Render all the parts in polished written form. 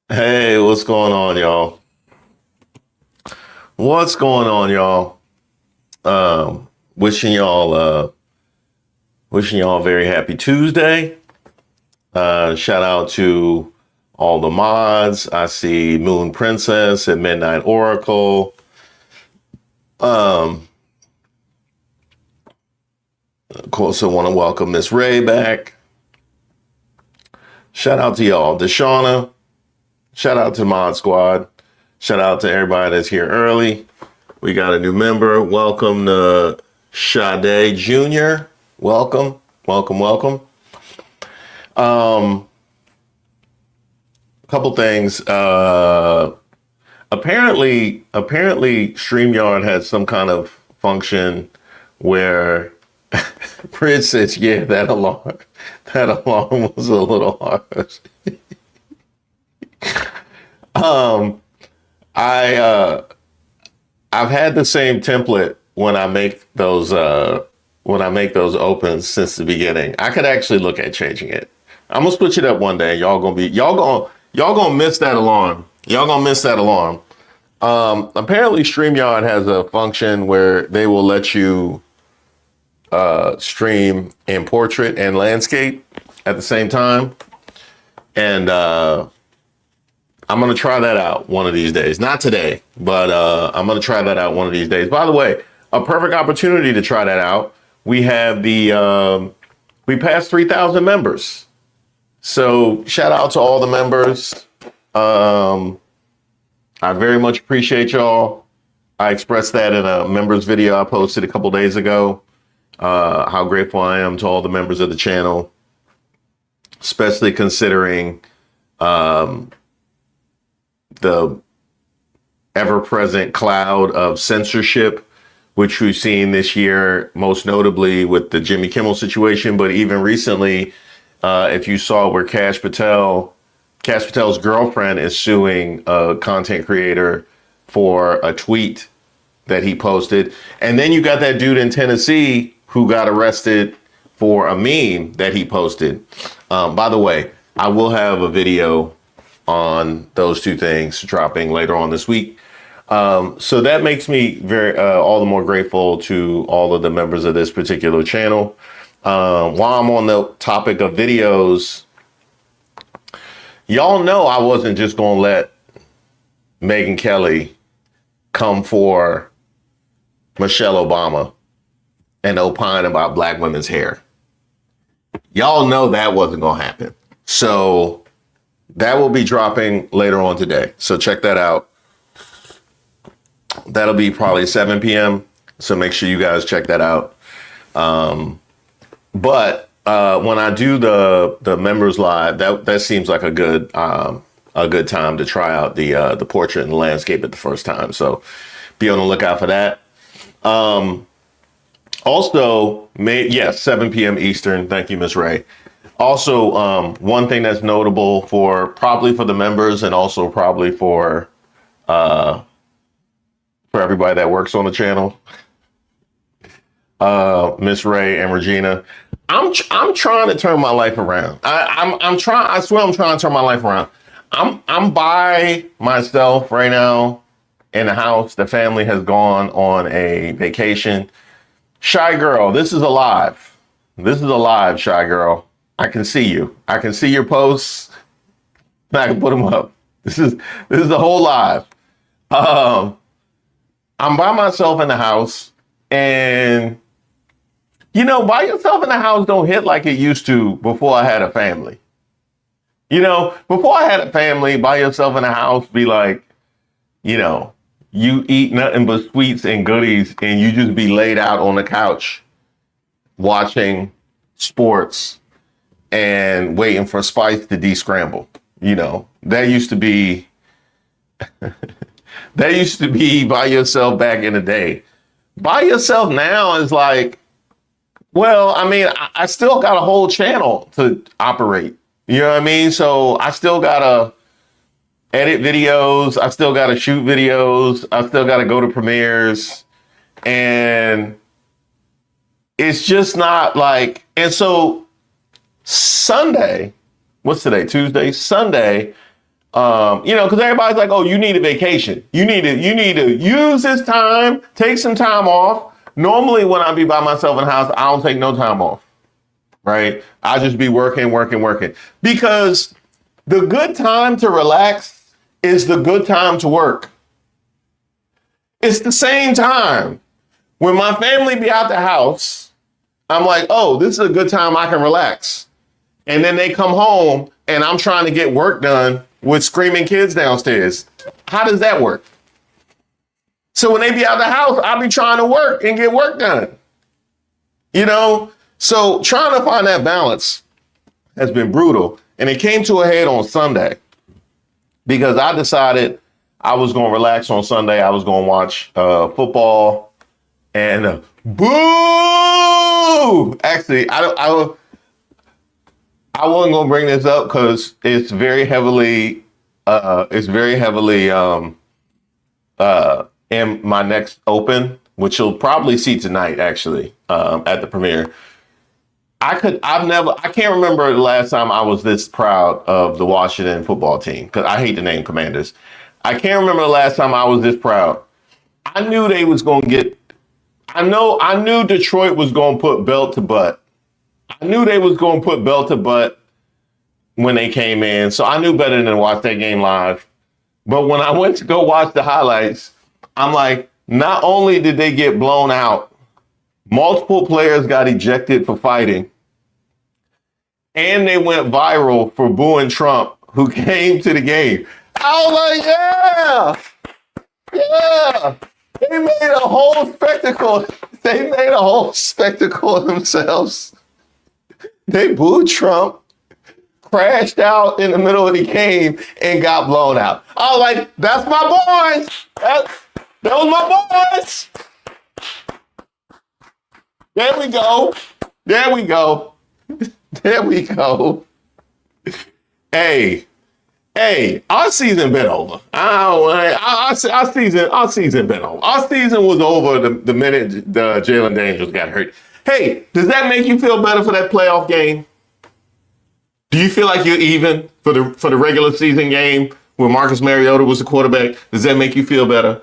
Hey, what's going on, y'all? What's going on, y'all? Um, wishing y'all wishing y'all a very happy Tuesday. Shout out to all the mods. I see Moon Princess and Midnight Oracle. Um, of course, I want to welcome Miss Ray back. Shout out to y'all, Deshauna. Shout out to Mod Squad. Shout out to everybody that's here early. We got a new member. Welcome to Sade Jr. Welcome, welcome, welcome. A couple things. Apparently, StreamYard has some kind of function where Bridge says, "Yeah, that alarm was a little harsh." Um, I I've had the same template when I make those opens since the beginning. I could actually look at changing it. I'm gonna switch it up one day. Y'all gonna miss that alarm. Y'all gonna miss that alarm. Apparently, StreamYard has a function where they will let you stream in portrait and landscape at the same time, and I'm gonna try that out one of these days. Not today, but I'm gonna try that out one of these days. By the way, a perfect opportunity to try that out. We have we passed 3,000 members, so shout out to all the members. Um, I very much appreciate y'all. I expressed that in a members video I posted a couple days ago. How grateful I am to all the members of the channel, especially considering um, the ever-present cloud of censorship, which we've seen this year, most notably with the Jimmy Kimmel situation, but even recently, if you saw where Cash Patel's girlfriend is suing a content creator for a tweet that he posted. And then you got that dude in Tennessee who got arrested for a meme that he posted. By the way, I will have a video on those two things dropping later on this week. So that makes me very all the more grateful to all of the members of this particular channel. While I'm on the topic of videos, y'all know I wasn't just going to let Megyn Kelly come for Michelle Obama and opine about black women's hair. Y'all know that wasn't going to happen. So that will be dropping later on today. So check that out. That'll be probably 7 p.m. So make sure you guys check that out. But when I do the members live, that seems like a good time to try out the portrait and the landscape at the first time. So be on the lookout for that. Also, yes, 7 p.m. Eastern. Thank you, Miss Ray. Also, one thing that's notable probably for the members and also probably for everybody that works on the channel, Miss Ray and Regina, I'm trying to turn my life around. I'm trying. I swear I'm trying to turn my life around. I'm by myself right now in the house. The family has gone on a vacation. Shy girl, this is alive. This is alive, shy girl. I can see you. I can see your posts. I can put them up. This is the whole live. I'm by myself in the house, and by yourself in the house don't hit like it used to before I had a family. Before I had a family, by yourself in the house be like, you eat nothing but sweets and goodies, and you just be laid out on the couch watching sports and waiting for Spice to descramble. That used to be that used to be by yourself back in the day. By yourself now is like, well, I mean, I still got a whole channel to operate. You know what I mean? So I still gotta edit videos. I still gotta shoot videos. I still gotta go to premieres. And it's just not like, and so Sunday, what's today? Tuesday? Sunday, Because everybody's like, oh, you need a vacation. You need to use this time, take some time off. Normally, when I be by myself in the house, I don't take no time off, right? I just be working. Because the good time to relax is the good time to work. It's the same time. When my family be out the house, I'm like, oh, this is a good time I can relax. And then they come home and I'm trying to get work done with screaming kids downstairs. How does that work? So when they be out the house, I'll be trying to work and get work done. So trying to find that balance has been brutal. And it came to a head on Sunday because I decided I was going to relax on Sunday. I was going to watch football and boo! Actually, I wasn't going to bring this up because it's very heavily in my next open, which you'll probably see tonight, actually, at the premiere. I can't remember the last time I was this proud of the Washington football team, because I hate the name Commanders. I can't remember the last time I was this proud. I knew they was going to get, I knew Detroit was going to put belt to butt. I knew they was going to put belt to butt when they came in. So I knew better than to watch that game live. But when I went to go watch the highlights, I'm like, not only did they get blown out, multiple players got ejected for fighting, and they went viral for booing Trump, who came to the game. I was like, yeah. They made a whole spectacle. They made a whole spectacle of themselves. They booed Trump, crashed out in the middle of the game, and got blown out. I was like, that's my boys. That was my boys. There we go. Hey, our season been over. Our season been over. Our season was over the minute the Jalen Daniels got hurt. Hey, does that make you feel better for that playoff game? Do you feel like you're even for the regular season game where Marcus Mariota was the quarterback? Does that make you feel better?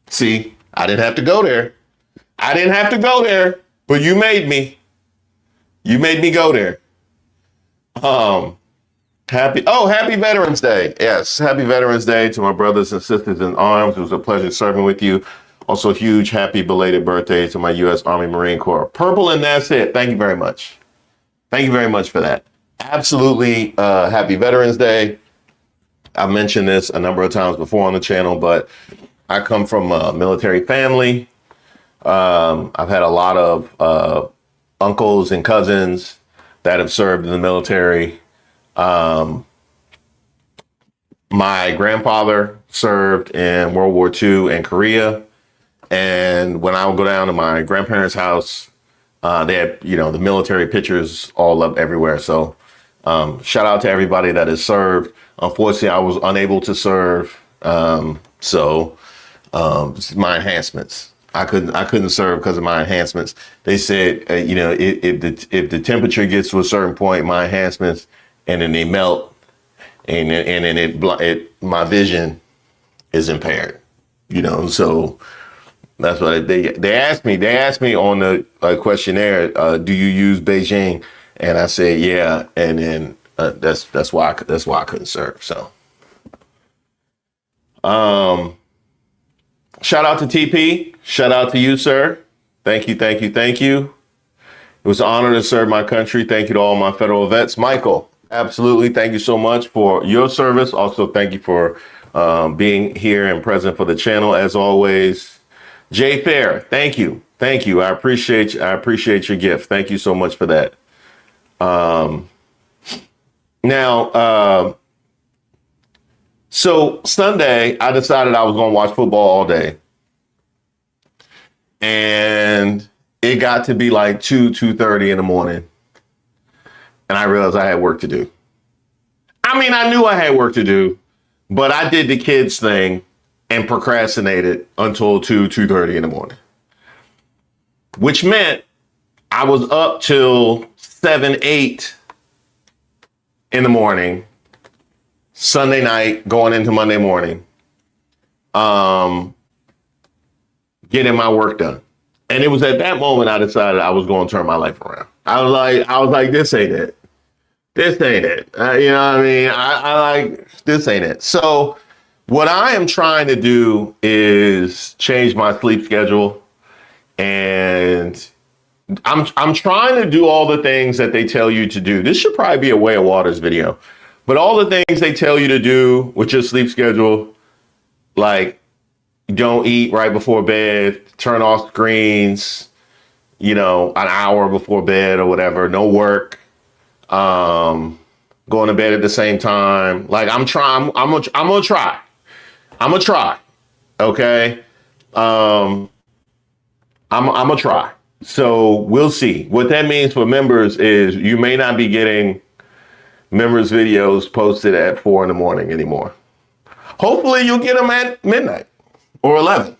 See, I didn't have to go there. But you made me. You made me go there. Happy Veterans Day. Yes, happy Veterans Day to my brothers and sisters in arms. It was a pleasure serving with you. Also, huge happy belated birthday to my U.S. Army Marine Corps. Purple, and that's it. Thank you very much. Thank you very much for that. Absolutely happy Veterans Day. I've mentioned this a number of times before on the channel, but I come from a military family. I've had a lot of uncles and cousins that have served in the military. My grandfather served in World War II in Korea. And when I would go down to my grandparents' house, they had, the military pictures all up everywhere. So shout out to everybody that has served. Unfortunately, I was unable to serve. So my enhancements. I couldn't serve because of my enhancements. They said, if the temperature gets to a certain point, my enhancements, and then they melt, and then my vision is impaired. So that's what they asked me. They asked me on the questionnaire, do you use Beijing? And I said, yeah. And then that's why I couldn't serve. So, shout out to TP. Shout out to you, sir. Thank you. It was an honor to serve my country. Thank you to all my federal vets. Michael, absolutely. Thank you so much for your service. Also, thank you for being here and present for the channel as always. Jay Fair, thank you. I appreciate your gift. Thank you so much for that. So Sunday, I decided I was going to watch football all day. And it got to be like 2:30 in the morning. And I realized I had work to do. I mean, I knew I had work to do, but I did the kids thing and procrastinated until 2:30 in the morning. Which meant I was up till 7, 8 in the morning, Sunday night, going into Monday morning, getting my work done. And it was at that moment I decided I was going to turn my life around. I was like, this ain't it. This ain't it. You know what I mean? I like, this ain't it. So what I am trying to do is change my sleep schedule. And I'm trying to do all the things that they tell you to do. This should probably be a Way of Waters video. But all the things they tell you to do with your sleep schedule, like don't eat right before bed, turn off screens, an hour before bed or whatever, no work, going to bed at the same time. Like I'm gonna try. Okay. I'm gonna try. So we'll see. What that means for members is you may not be getting members videos posted at 4 a.m. anymore. Hopefully you'll get them at midnight or 11.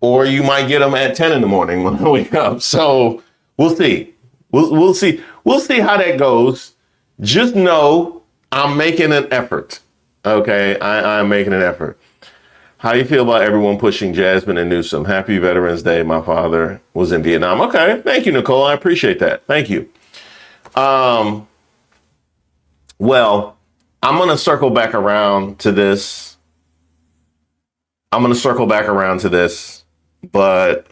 Or you might get them at 10 a.m. when I wake up. So we'll see. We'll see. We'll see how that goes. Just know I'm making an effort. Okay, I'm making an effort. How do you feel about everyone pushing Jasmine and Newsom? Happy Veterans Day. My father was in Vietnam. Okay, thank you, Nicole. I appreciate that. Thank you. Well, I'm going to circle back around to this. But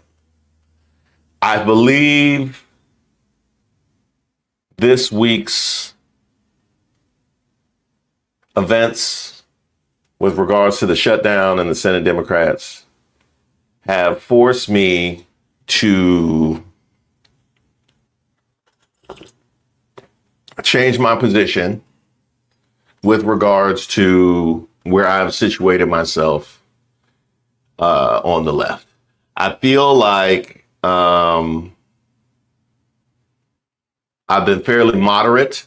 I believe this week's events with regards to the shutdown and the Senate Democrats have forced me to change my position with regards to where I've situated myself on the left. I feel like I've been fairly moderate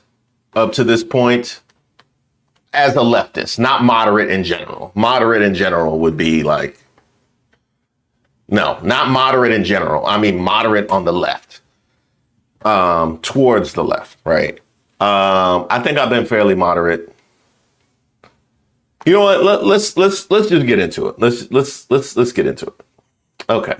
up to this point as a leftist, not moderate in general. Moderate in general would be like, no, not moderate in general. I mean, moderate on the left, towards the left, right? I think I've been fairly moderate. You know what? Let's just get into it. Let's get into it. Okay.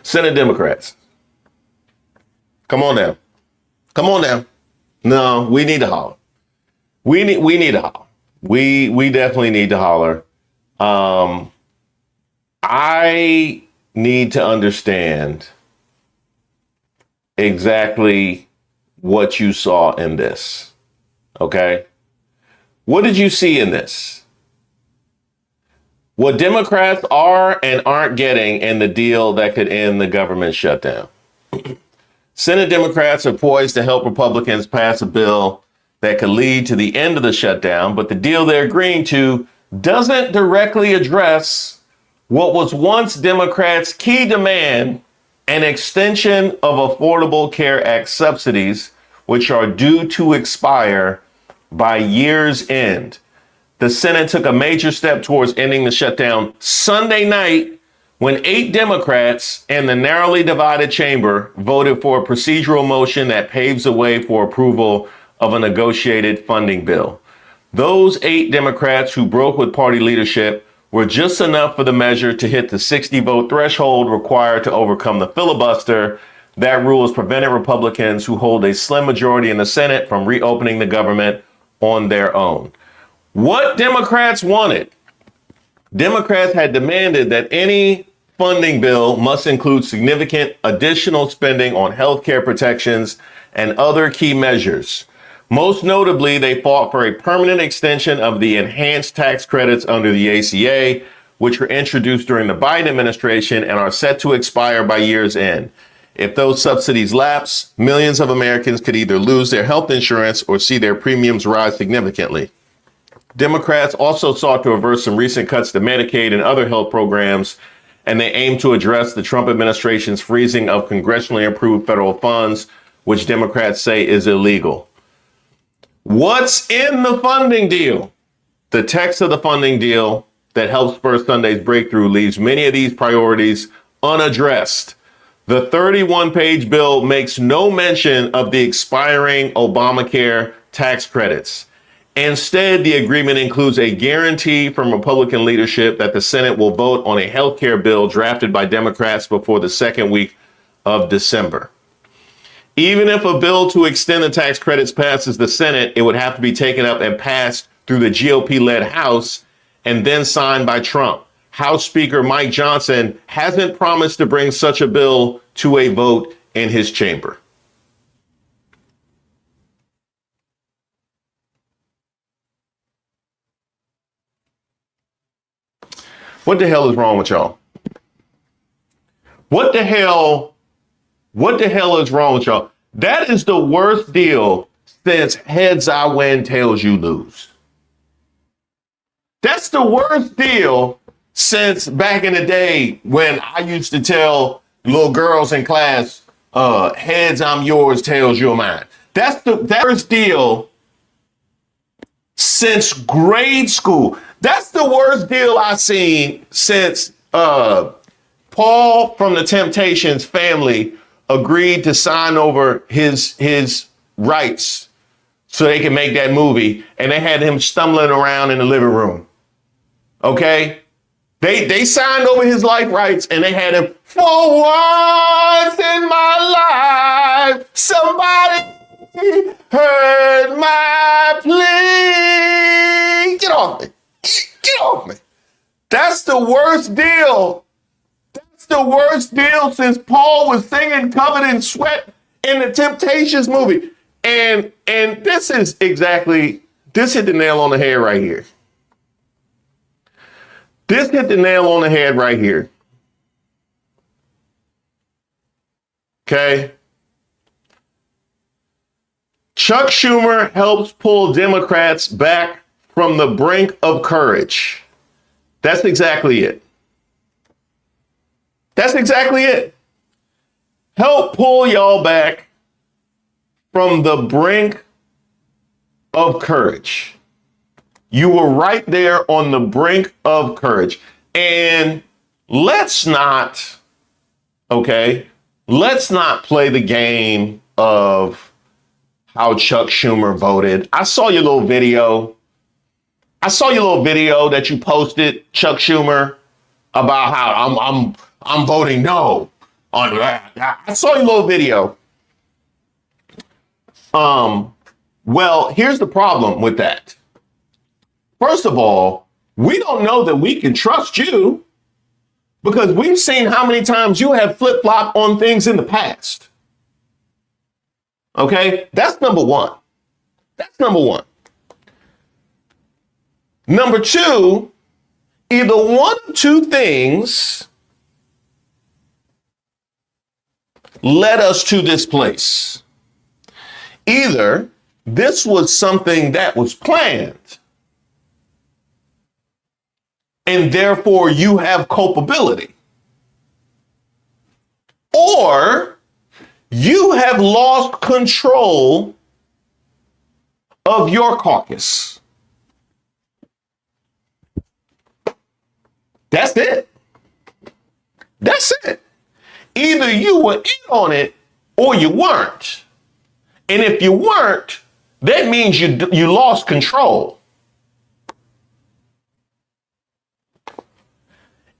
Senate Democrats, come on down. Come on down. No, we need to holler. We need to holler. We definitely need to holler. I need to understand exactly what you saw in this. Okay? What did you see in this? What Democrats are and aren't getting in the deal that could end the government shutdown. Senate Democrats are poised to help Republicans pass a bill that could lead to the end of the shutdown, but the deal they're agreeing to doesn't directly address what was once Democrats' key demand, an extension of Affordable Care Act subsidies, which are due to expire by year's end. The Senate took a major step towards ending the shutdown Sunday night when 8 Democrats in the narrowly divided chamber voted for a procedural motion that paves the way for approval of a negotiated funding bill. Those 8 Democrats who broke with party leadership were just enough for the measure to hit the 60-vote threshold required to overcome the filibuster. That rule has prevented Republicans who hold a slim majority in the Senate from reopening the government on their own. What Democrats wanted? Democrats had demanded that any funding bill must include significant additional spending on health care protections and other key measures. Most notably, they fought for a permanent extension of the enhanced tax credits under the ACA, which were introduced during the Biden administration and are set to expire by year's end. If those subsidies lapse, millions of Americans could either lose their health insurance or see their premiums rise significantly. Democrats also sought to reverse some recent cuts to Medicaid and other health programs, and they aim to address the Trump administration's freezing of congressionally approved federal funds, which Democrats say is illegal. What's in the funding deal? The text of the funding deal that helps spur Sunday's breakthrough leaves many of these priorities unaddressed. The 31-page bill makes no mention of the expiring Obamacare tax credits. Instead, the agreement includes a guarantee from Republican leadership that the Senate will vote on a health care bill drafted by Democrats before the second week of December. Even if a bill to extend the tax credits passes the Senate, it would have to be taken up and passed through the GOP-led House and then signed by Trump. House Speaker Mike Johnson hasn't promised to bring such a bill to a vote in his chamber. What the hell is wrong with y'all? What the hell is wrong with y'all? That is the worst deal since heads I win, tails you lose. That's the worst deal since back in the day when I used to tell little girls in class, heads I'm yours, tails you're mine. That's the worst deal since grade school. That's the worst deal I've seen since Paul from the Temptations family agreed to sign over his rights so they can make that movie, and they had him stumbling around in the living room. Okay? They signed over his life rights, and they had him, for once in my life, somebody heard my plea. Get off me. Get off me. That's the worst deal. That's the worst deal since Paul was singing Covered in Sweat in the Temptations movie. And this hit the nail on the head right here. This hit the nail on the head right here. Okay. Chuck Schumer helps pull Democrats back from the brink of courage. That's exactly it. That's exactly it. Help pull y'all back from the brink of courage. You were right there on the brink of courage. And let's not play the game of how Chuck Schumer voted. I saw your little video that you posted, Chuck Schumer, about how I'm voting no on that. I saw your little video. Well, here's the problem with that. First of all, we don't know that we can trust you because we've seen how many times you have flip-flopped on things in the past. Okay, that's number one. Number two, either one of two things led us to this place. Either this was something that was planned, and therefore you have culpability, or you have lost control of your caucus. That's it. That's it. Either you were in on it or you weren't. And if you weren't, that means you lost control.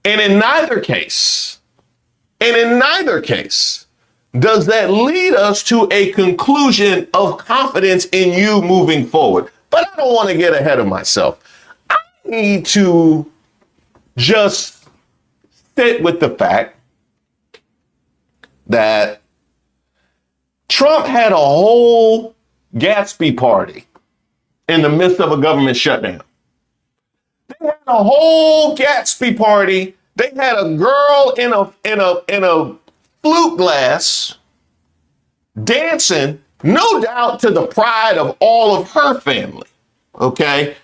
And in neither case, does that lead us to a conclusion of confidence in you moving forward. But I don't want to get ahead of myself. I need to just sit with the fact that Trump had a whole Gatsby party in the midst of a government shutdown. They had a whole Gatsby party. They had a girl in a flute glass dancing, no doubt to the pride of all of her family. Okay.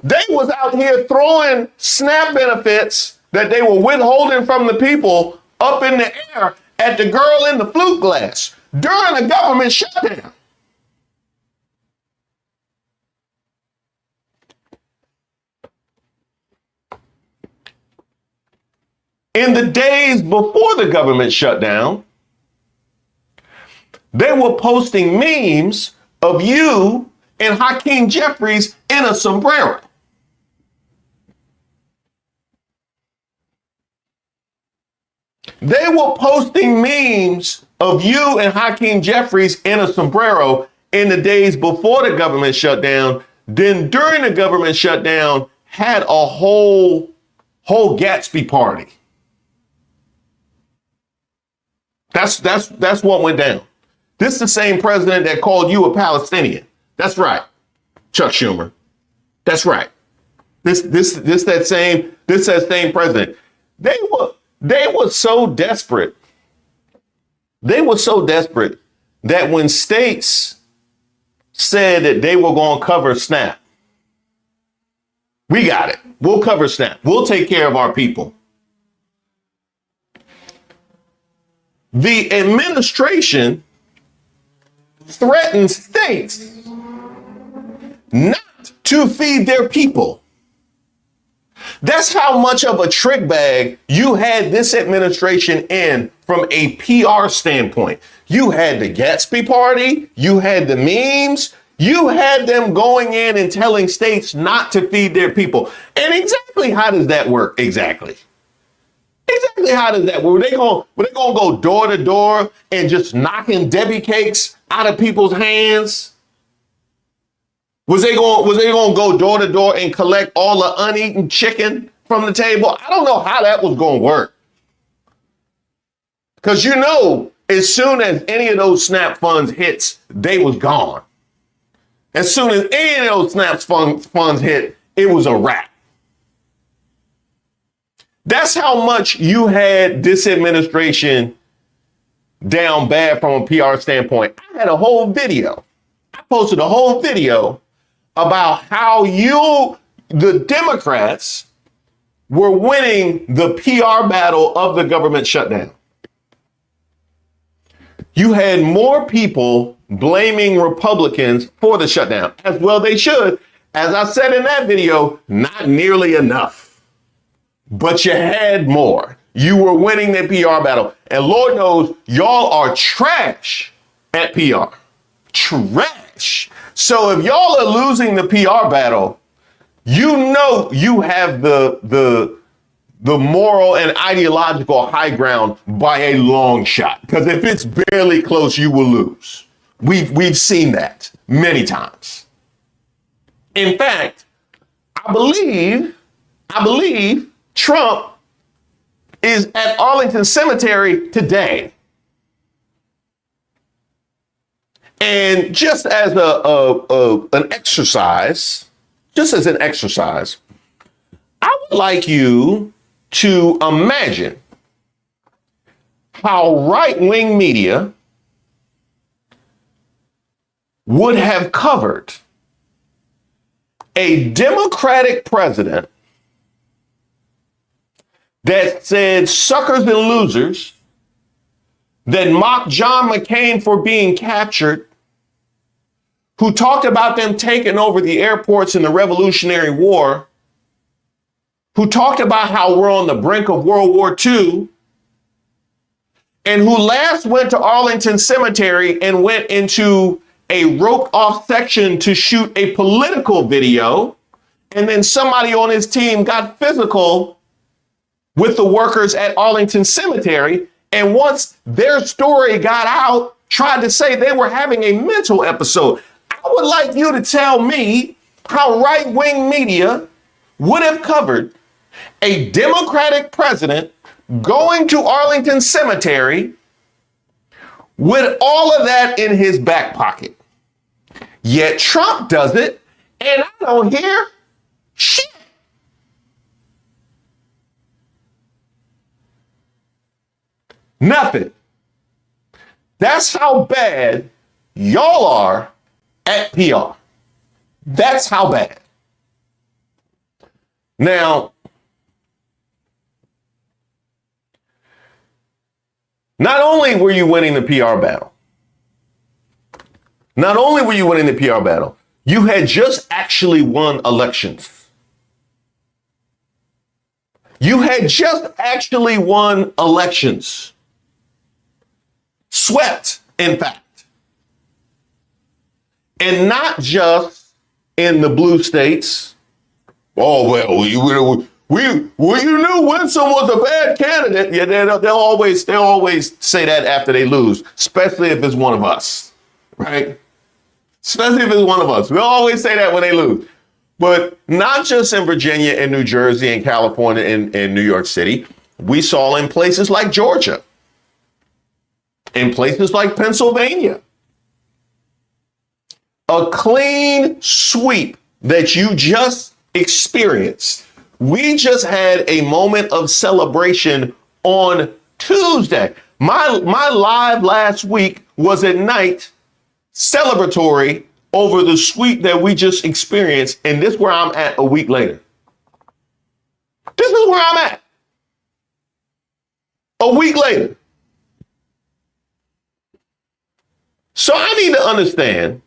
They was out here throwing SNAP benefits that they were withholding from the people up in the air at the girl in the flute glass during a government shutdown. In the days before the government shutdown, they were posting memes of you and Hakeem Jeffries in a sombrero. They were posting memes of you and Hakeem Jeffries in a sombrero in the days before the government shutdown. Then during the government shutdown, had a whole Gatsby party. That's what went down. This is the same president that called you a Palestinian. That's right, Chuck Schumer. That's right. This that same president. They were so desperate. They were so desperate that when states said that they were going to cover SNAP, we got it. We'll cover SNAP. We'll take care of our people. The administration threatens states not to feed their people. That's how much of a trick bag you had this administration in from a PR standpoint. You had the Gatsby party, you had the memes, you had them going in and telling states not to feed their people. And exactly how does that work? Exactly how does that work? Were they gonna go door to door and just knocking Debbie cakes out of people's hands? Was they gonna go door to door and collect all the uneaten chicken from the table? I don't know how that was gonna work. Because as soon as any of those SNAP funds hits, they was gone. As soon as any of those SNAP funds hit, it was a wrap. That's how much you had this administration down bad from a PR standpoint. I had a whole video. I posted a whole video about how the Democrats, were winning the PR battle of the government shutdown. You had more people blaming Republicans for the shutdown, as well they should. As I said in that video, not nearly enough. But you had more. You were winning the PR battle. And Lord knows, y'all are trash at PR. Trash. So if y'all are losing the PR battle, you have the moral and ideological high ground by a long shot. Because if it's barely close, you will lose. We've seen that many times. In fact, I believe Trump is at Arlington Cemetery today. And just as an exercise, I would like you to imagine how right-wing media would have covered a Democratic president that said suckers and losers, that mocked John McCain for being captured, who talked about them taking over the airports in the Revolutionary War, who talked about how we're on the brink of World War II, and who last went to Arlington Cemetery and went into a roped off section to shoot a political video. And then somebody on his team got physical with the workers at Arlington Cemetery. And once their story got out, tried to say they were having a mental episode. I would like you to tell me how right-wing media would have covered a Democratic president going to Arlington Cemetery with all of that in his back pocket. Yet Trump does it, and I don't hear shit. Nothing. That's how bad y'all are at PR. That's how bad. Now, not only were you winning the PR battle, you had just actually won elections. You had just actually won elections. Swept, in fact. And not just in the blue states. Oh, well, you knew Winsome was a bad candidate. Yeah, they'll always say that after they lose, especially if it's one of us, right? Especially if it's one of us. We'll always say that when they lose. But not just in Virginia and New Jersey and California and New York City. We saw in places like Georgia, in places like Pennsylvania, a clean sweep that you just experienced. We just had a moment of celebration on Tuesday. My live last week was at night celebratory over the sweep that we just experienced. And this is where I'm at a week later. This is where I'm at. A week later. So I need to understand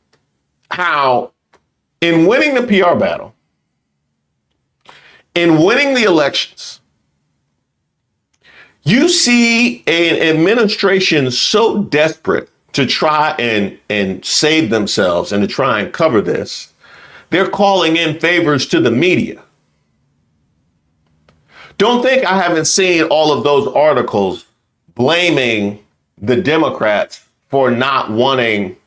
how in winning the PR battle, in winning the elections, you see an administration so desperate to try and save themselves and to try and cover this, they're calling in favors to the media. Don't think I haven't seen all of those articles blaming the Democrats for not wanting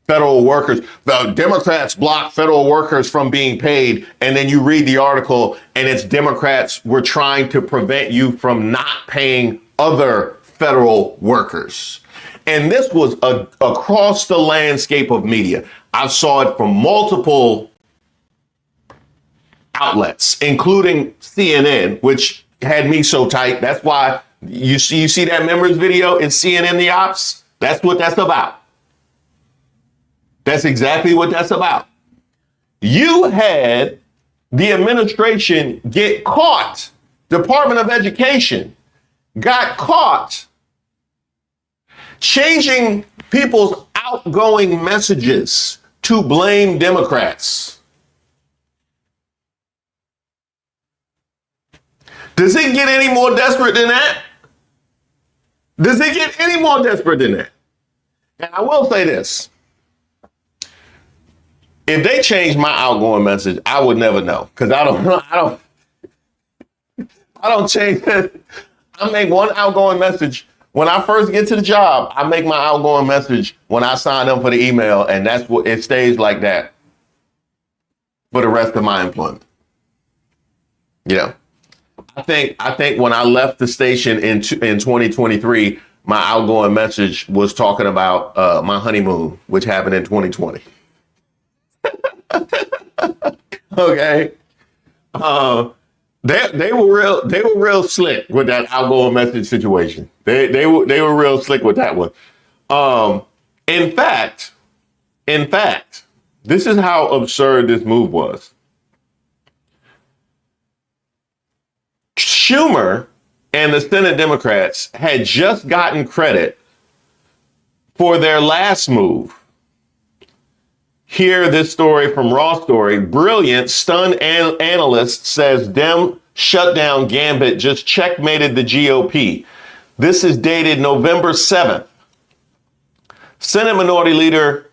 federal workers. The Democrats block federal workers from being paid. And then you read the article and it's Democrats were trying to prevent you from not paying other federal workers. And this was across the landscape of media. I saw it from multiple outlets, including CNN, which had me so tight. That's why you see that members video in CNN The Ops. That's what that's about. That's exactly what that's about. You had the administration get caught. Department of Education got caught changing people's outgoing messages to blame Democrats. Does it get any more desperate than that? Does it get any more desperate than that? And I will say this. If they change my outgoing message, I would never know. Because I don't change it. I make one outgoing message. When I first get to the job, I make my outgoing message when I sign up for the email, and that's what it stays like that for the rest of my employment. You know, I think when I left the station in 2023, my outgoing message was talking about my honeymoon, which happened in 2020. Okay. They were real slick with that outgoing message situation. They were real slick with that one. In fact, this is how absurd this move was. Schumer and the Senate Democrats had just gotten credit for their last move. Hear this story from Raw Story. Brilliant, stunned analyst says Dem shutdown gambit just checkmated the GOP. This is dated November 7th. Senate Minority Leader,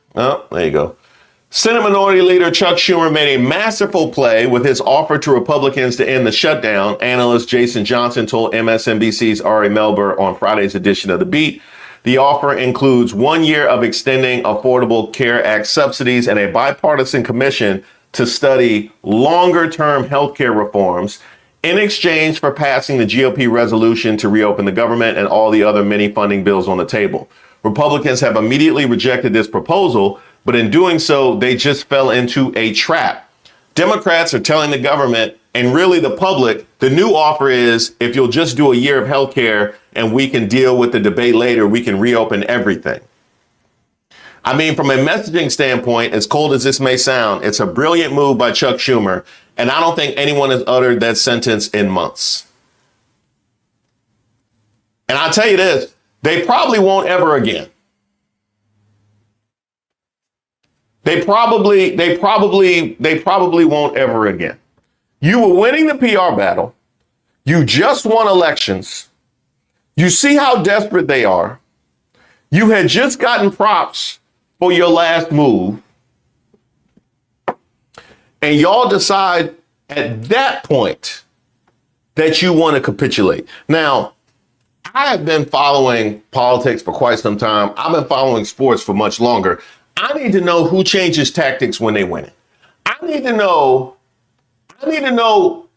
Senate Minority Leader Chuck Schumer made a masterful play with his offer to Republicans to end the shutdown. Analyst Jason Johnson told MSNBC's Ari Melber on Friday's edition of The Beat. The offer includes 1 year of extending Affordable Care Act subsidies and a bipartisan commission to study longer-term healthcare reforms in exchange for passing the GOP resolution to reopen the government and all the other many funding bills on the table. Republicans have immediately rejected this proposal, but in doing so, they just fell into a trap. Democrats are telling the government and really the public, the new offer is if you'll just do a year of health care and we can deal with the debate later, we can reopen everything. I mean, from a messaging standpoint, as cold as this may sound, it's a brilliant move by Chuck Schumer. And I don't think anyone has uttered that sentence in months. And I'll tell you this, they probably won't ever again. They probably won't ever again. You were winning the PR battle. You just won elections. You see how desperate they are. You had just gotten props for your last move. And y'all decide at that point that you want to capitulate. Now, I have been following politics for quite some time. I've been following sports for much longer. I need to know who changes tactics when they win it. I need to know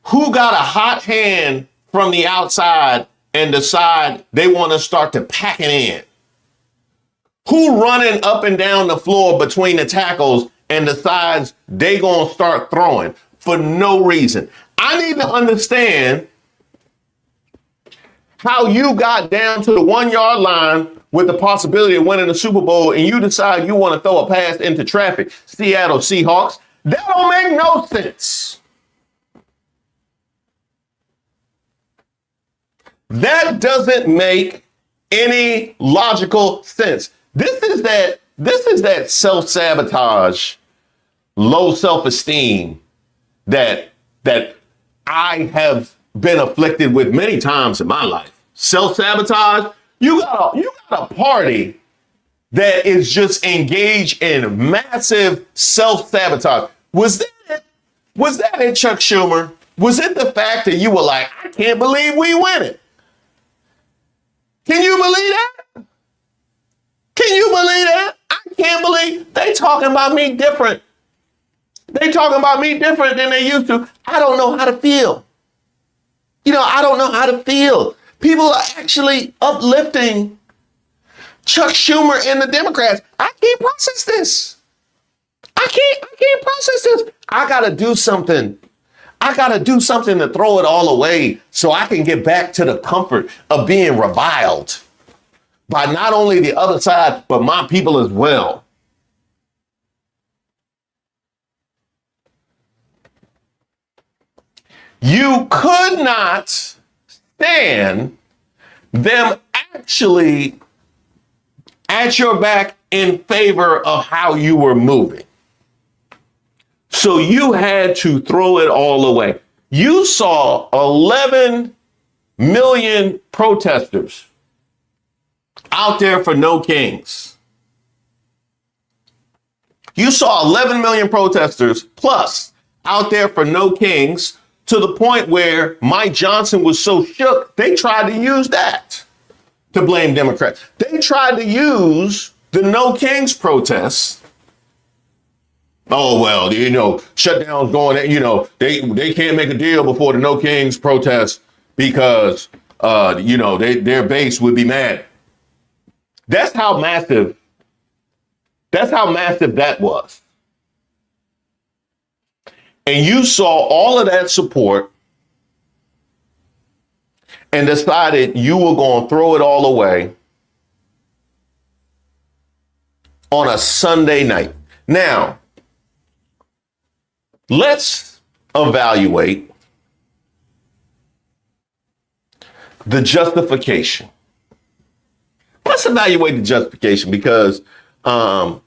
who got a hot hand from the outside and decide they want to start to pack it in. Who running up and down the floor between the tackles and decides they gonna start throwing for no reason. I need to understand how you got down to the 1 yard line with the possibility of winning the Super Bowl and you decide you want to throw a pass into traffic. Seattle Seahawks. That don't make no sense. That doesn't make any logical sense. This is that self-sabotage, low self-esteem that I have been afflicted with many times in my life. Self-sabotage. You got a party that is just engaged in massive self-sabotage. Was that it, Chuck Schumer? Was it the fact that you were like, I can't believe we win it? Can you believe that? Can you believe that? I can't believe they talking about me different. They talking about me different than they used to. I don't know how to feel. I don't know how to feel. People are actually uplifting Chuck Schumer and the Democrats. I can't process this. I can't process this. I gotta do something. I gotta do something to throw it all away so I can get back to the comfort of being reviled by not only the other side, but my people as well. You could not stand them actually at your back in favor of how you were moving. So you had to throw it all away. You saw 11 million protesters out there for no kings. You saw 11 million protesters plus out there for no kings, to the point where Mike Johnson was so shook, they tried to use that to blame Democrats. They tried to use the No Kings protests. Oh, well, shutdown's going, they can't make a deal before the No Kings protest because, their base would be mad. That's how massive that was. And you saw all of that support and decided you were going to throw it all away on a Sunday night. Now, let's evaluate the justification. Let's evaluate the justification because I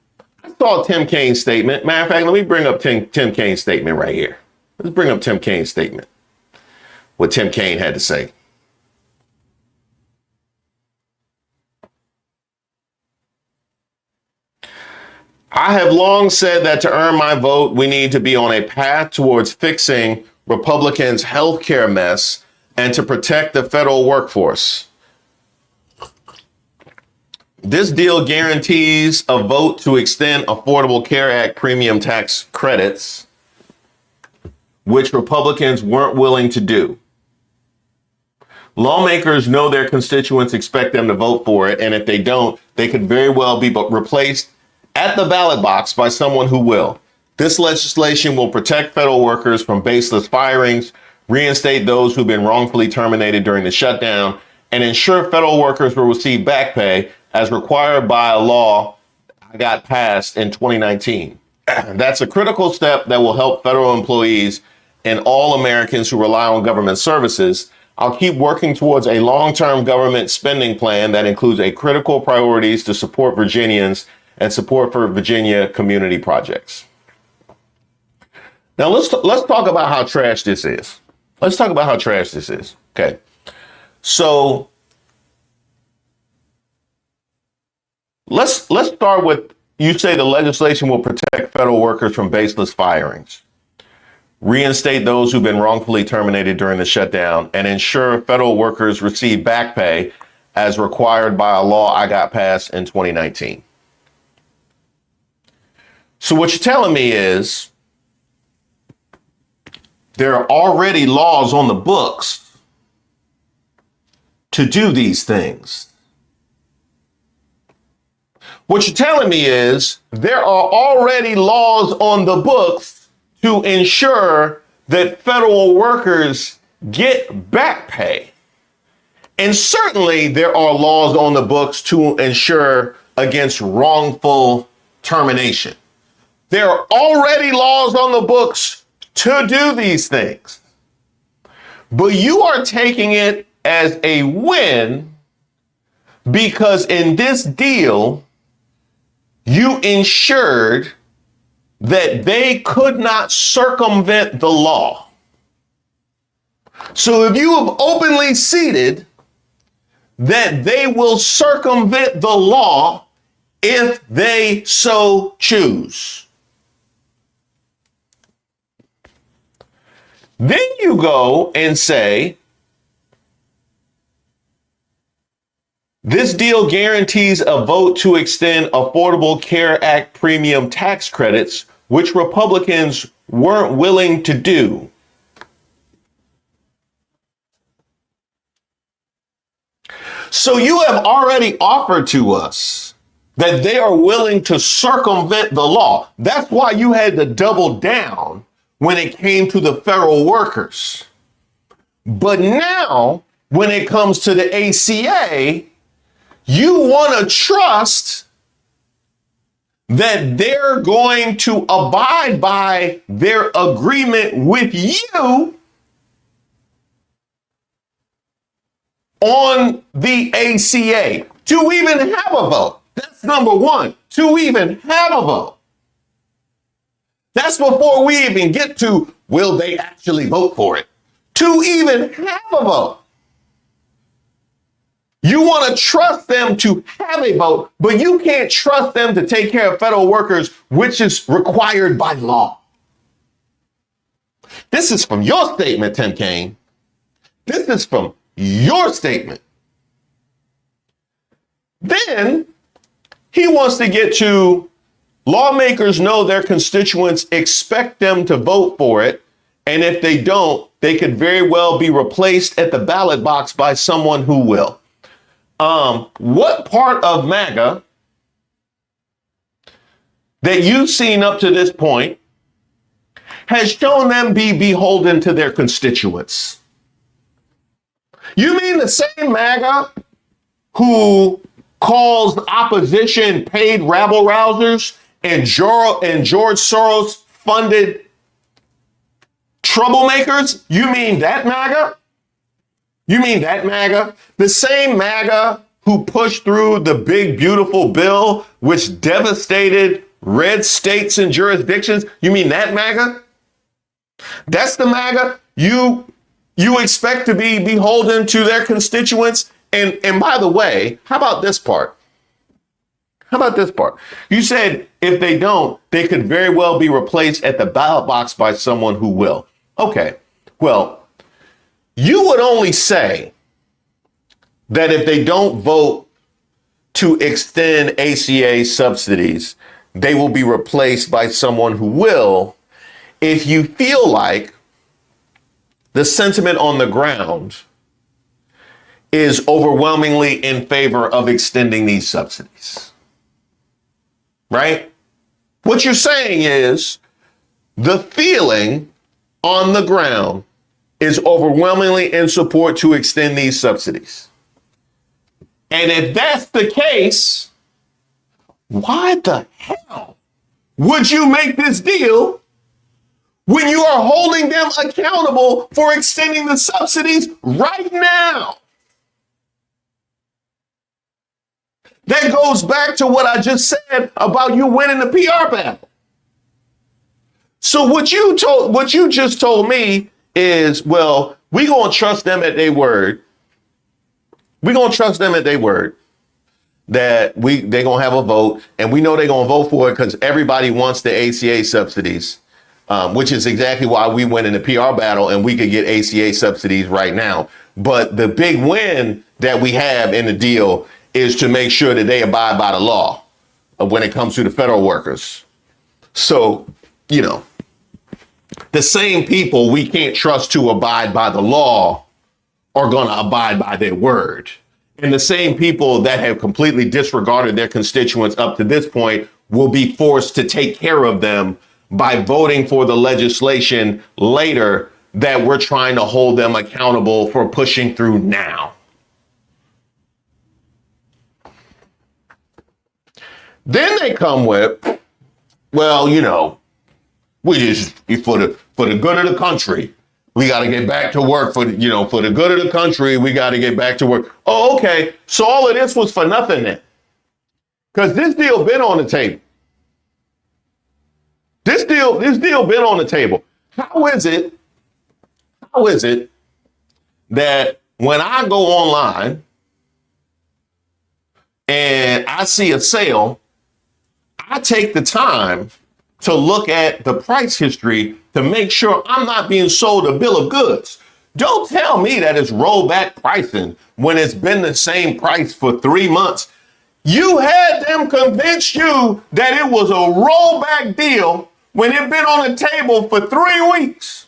saw Tim Kaine's statement. Matter of fact, let me bring up Tim Kaine's statement right here. Let's bring up Tim Kaine's statement. What Tim Kaine had to say. I have long said that to earn my vote, we need to be on a path towards fixing Republicans' healthcare mess and to protect the federal workforce. This deal guarantees a vote to extend Affordable Care Act premium tax credits, which Republicans weren't willing to do. Lawmakers know their constituents expect them to vote for it, and if they don't, they could very well be replaced at the ballot box by someone who will. This legislation will protect federal workers from baseless firings, reinstate those who've been wrongfully terminated during the shutdown, and ensure federal workers will receive back pay as required by a law that got passed in 2019. That's a critical step that will help federal employees and all Americans who rely on government services. I'll keep working towards a long-term government spending plan that includes a critical priorities to support Virginians and support for Virginia community projects. Now let's talk about how trash this is. Let's talk about how trash this is. Okay. So let's start with, you say the legislation will protect federal workers from baseless firings, reinstate those who've been wrongfully terminated during the shutdown, and ensure federal workers receive back pay as required by a law I got passed in 2019. So what you're telling me is there are already laws on the books to do these things. What you're telling me is there are already laws on the books to ensure that federal workers get back pay. And certainly there are laws on the books to ensure against wrongful termination. There are already laws on the books to do these things. But you are taking it as a win because in this deal, you ensured that they could not circumvent the law. So if you have openly ceded that they will circumvent the law if they so choose, then you go and say, this deal guarantees a vote to extend Affordable Care Act premium tax credits, which Republicans weren't willing to do. So you have already offered to us that they are willing to circumvent the law. That's why you had to double down when it came to the federal workers. But now, when it comes to the ACA, you want to trust that they're going to abide by their agreement with you on the ACA to even have a vote. That's number one, to even have a vote. That's before we even get to, will they actually vote for it? To even have a vote. You want to trust them to have a vote, but you can't trust them to take care of federal workers, which is required by law. This is from your statement, Tim Kaine. This is from your statement. Then he wants to get to lawmakers know their constituents expect them to vote for it. And if they don't, they could very well be replaced at the ballot box by someone who will. What part of MAGA that you've seen up to this point has shown them be beholden to their constituents? You mean the same MAGA who calls opposition paid rabble rousers and George Soros funded troublemakers? You mean that MAGA? You mean that MAGA? The same MAGA who pushed through the big, beautiful bill which devastated red states and jurisdictions? You mean that MAGA? That's the MAGA you expect to be beholden to their constituents? And by the way, how about this part? How about this part? You said if they don't, they could very well be replaced at the ballot box by someone who will. Okay, well, you would only say that if they don't vote to extend ACA subsidies, they will be replaced by someone who will, if you feel like the sentiment on the ground is overwhelmingly in favor of extending these subsidies, right? What you're saying is the feeling on the ground is overwhelmingly in support to extend these subsidies. And if that's the case, why the hell would you make this deal when you are holding them accountable for extending the subsidies right now? That goes back to what I just said about you winning the PR battle. So what you just told me is, well, we going to trust them at their word. We're going to trust them at their word that they're going to have a vote, and we know they're going to vote for it because everybody wants the ACA subsidies, which is exactly why we went in the PR battle and we could get ACA subsidies right now. But the big win that we have in the deal is to make sure that they abide by the law when it comes to the federal workers. So, the same people we can't trust to abide by the law are going to abide by their word. And the same people that have completely disregarded their constituents up to this point will be forced to take care of them by voting for the legislation later that we're trying to hold them accountable for pushing through now. Then they come with, well, we just, for the good of the country, we got to get back to work for the good of the country. We got to get back to work. Oh, okay. So all of this was for nothing then, because this deal been on the table. This deal been on the table. How is it that when I go online and I see a sale, I take the time to look at the price history to make sure I'm not being sold a bill of goods? Don't tell me that it's rollback pricing when it's been the same price for 3 months. You had them convince you that it was a rollback deal when it been on the table for 3 weeks.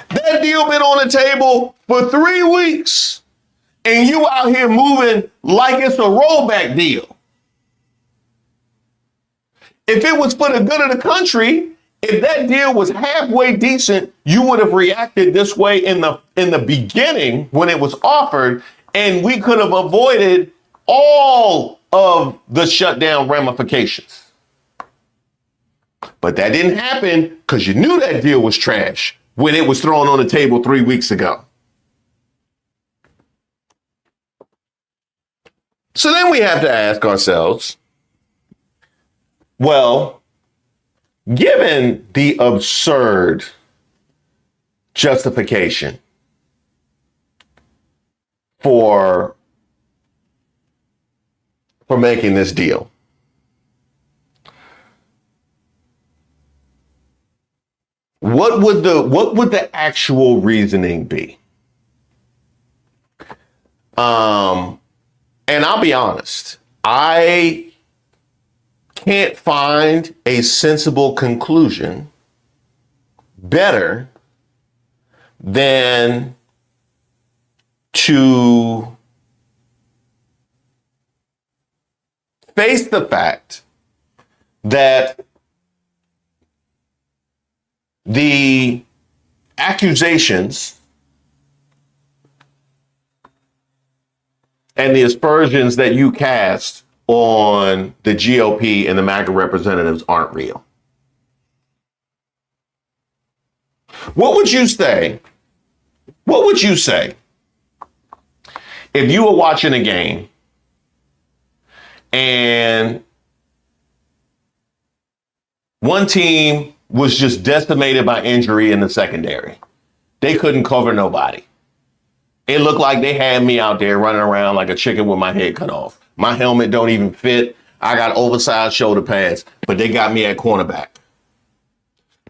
That deal been on the table for 3 weeks, and you out here moving like it's a rollback deal. If it was for the good of the country, if that deal was halfway decent, you would have reacted this way in the beginning when it was offered, and we could have avoided all of the shutdown ramifications. But that didn't happen because you knew that deal was trash when it was thrown on the table 3 weeks ago. So then we have to ask ourselves, well, given the absurd justification for making this deal, what would the actual reasoning be? And I'll be honest, I can't find a sensible conclusion better than to face the fact that the accusations and the aspersions that you cast on the GOP and the MAGA representatives aren't real. What would you say? What would you say if you were watching a game and one team was just decimated by injury in the secondary? They couldn't cover nobody. It looked like they had me out there running around like a chicken with my head cut off. My helmet don't even fit. I got oversized shoulder pads, but they got me at cornerback.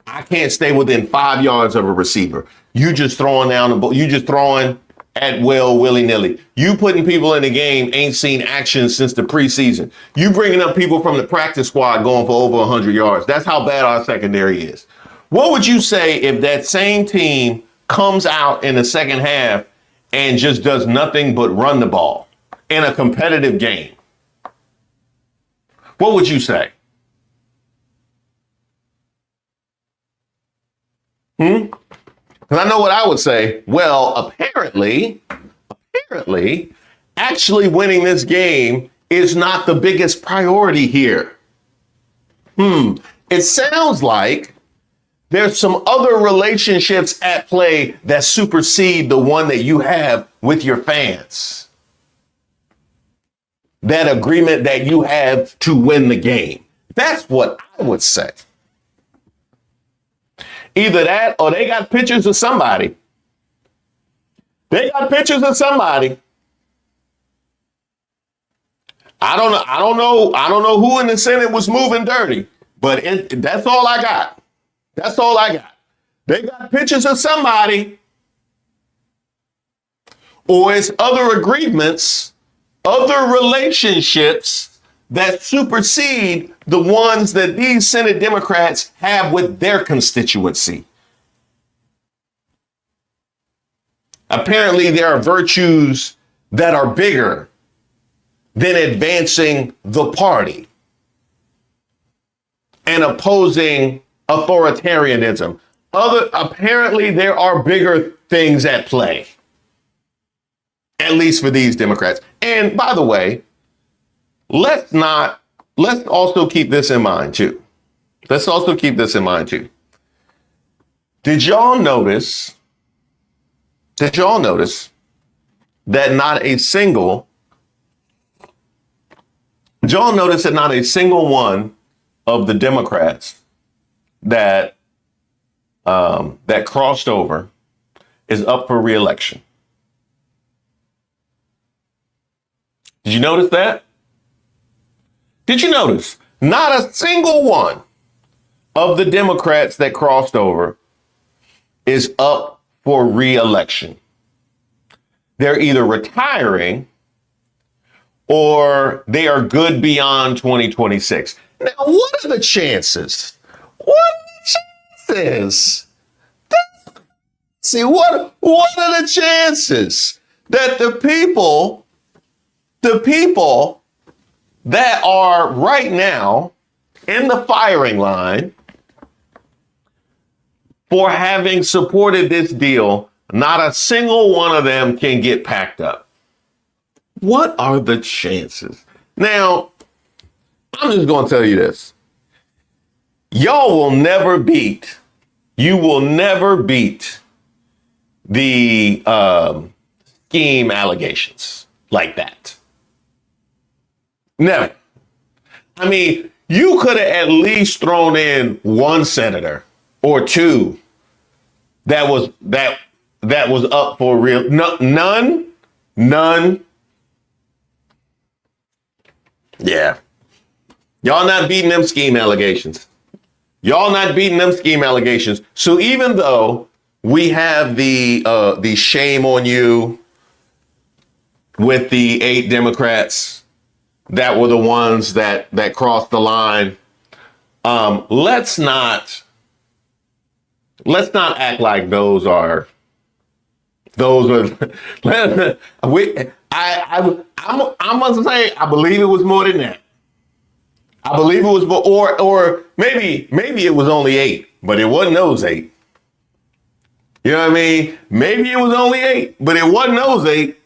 I can't stay within 5 yards of a receiver. You just throwing down the ball. You just throwing at will, willy-nilly. You putting people in the game ain't seen action since the preseason. You bringing up people from the practice squad going for over 100 yards. That's how bad our secondary is. What would you say if that same team comes out in the second half and just does nothing but run the ball in a competitive game? What would you say? Because I know what I would say. Well, apparently, actually winning this game is not the biggest priority here. It sounds like there's some other relationships at play that supersede the one that you have with your fans. That agreement that you have to win the game. That's what I would say. Either that or they got pictures of somebody. They got pictures of somebody. I don't know. I don't know who in the Senate was moving dirty, but that's all I got. That's all I got. They got pictures of somebody, or it's other agreements, other relationships that supersede the ones that these Senate Democrats have with their constituency. Apparently, there are virtues that are bigger than advancing the party and opposing authoritarianism. Apparently, there are bigger things at play, at least for these Democrats. And by the way, let's also keep this in mind too. Let's also keep this in mind too. Did y'all notice that not a single one of the Democrats that crossed over is up for re-election? Did you notice that? Did you notice not a single one of the Democrats that crossed over is up for re-election? They're either retiring or they are good beyond 2026. Now, what are the chances? What are the chances? See, what are the chances that the people that are right now in the firing line for having supported this deal, not a single one of them can get packed up? What are the chances? Now, I'm just going to tell you this. You will never beat the scheme allegations like that. Never. I mean, you could have at least thrown in one senator or two that was up for real. No, none. Yeah. Y'all not beating them scheme allegations. So even though we have the shame on you with the 8 Democrats that were the ones that crossed the line, let's not act like those are. I'm gonna say I believe it was more than that. I believe it was more, or maybe it was only 8, but it wasn't those 8. You know what I mean? Maybe it was only 8, but it wasn't those 8.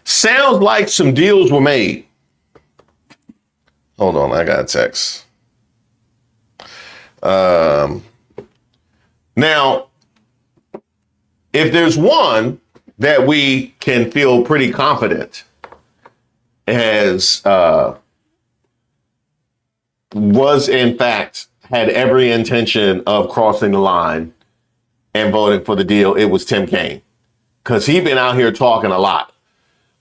Sounds like some deals were made. Hold on, I got a text. Now, if there's one that we can feel pretty confident was in fact had every intention of crossing the line and voting for the deal, it was Tim Kaine, because he's been out here talking a lot.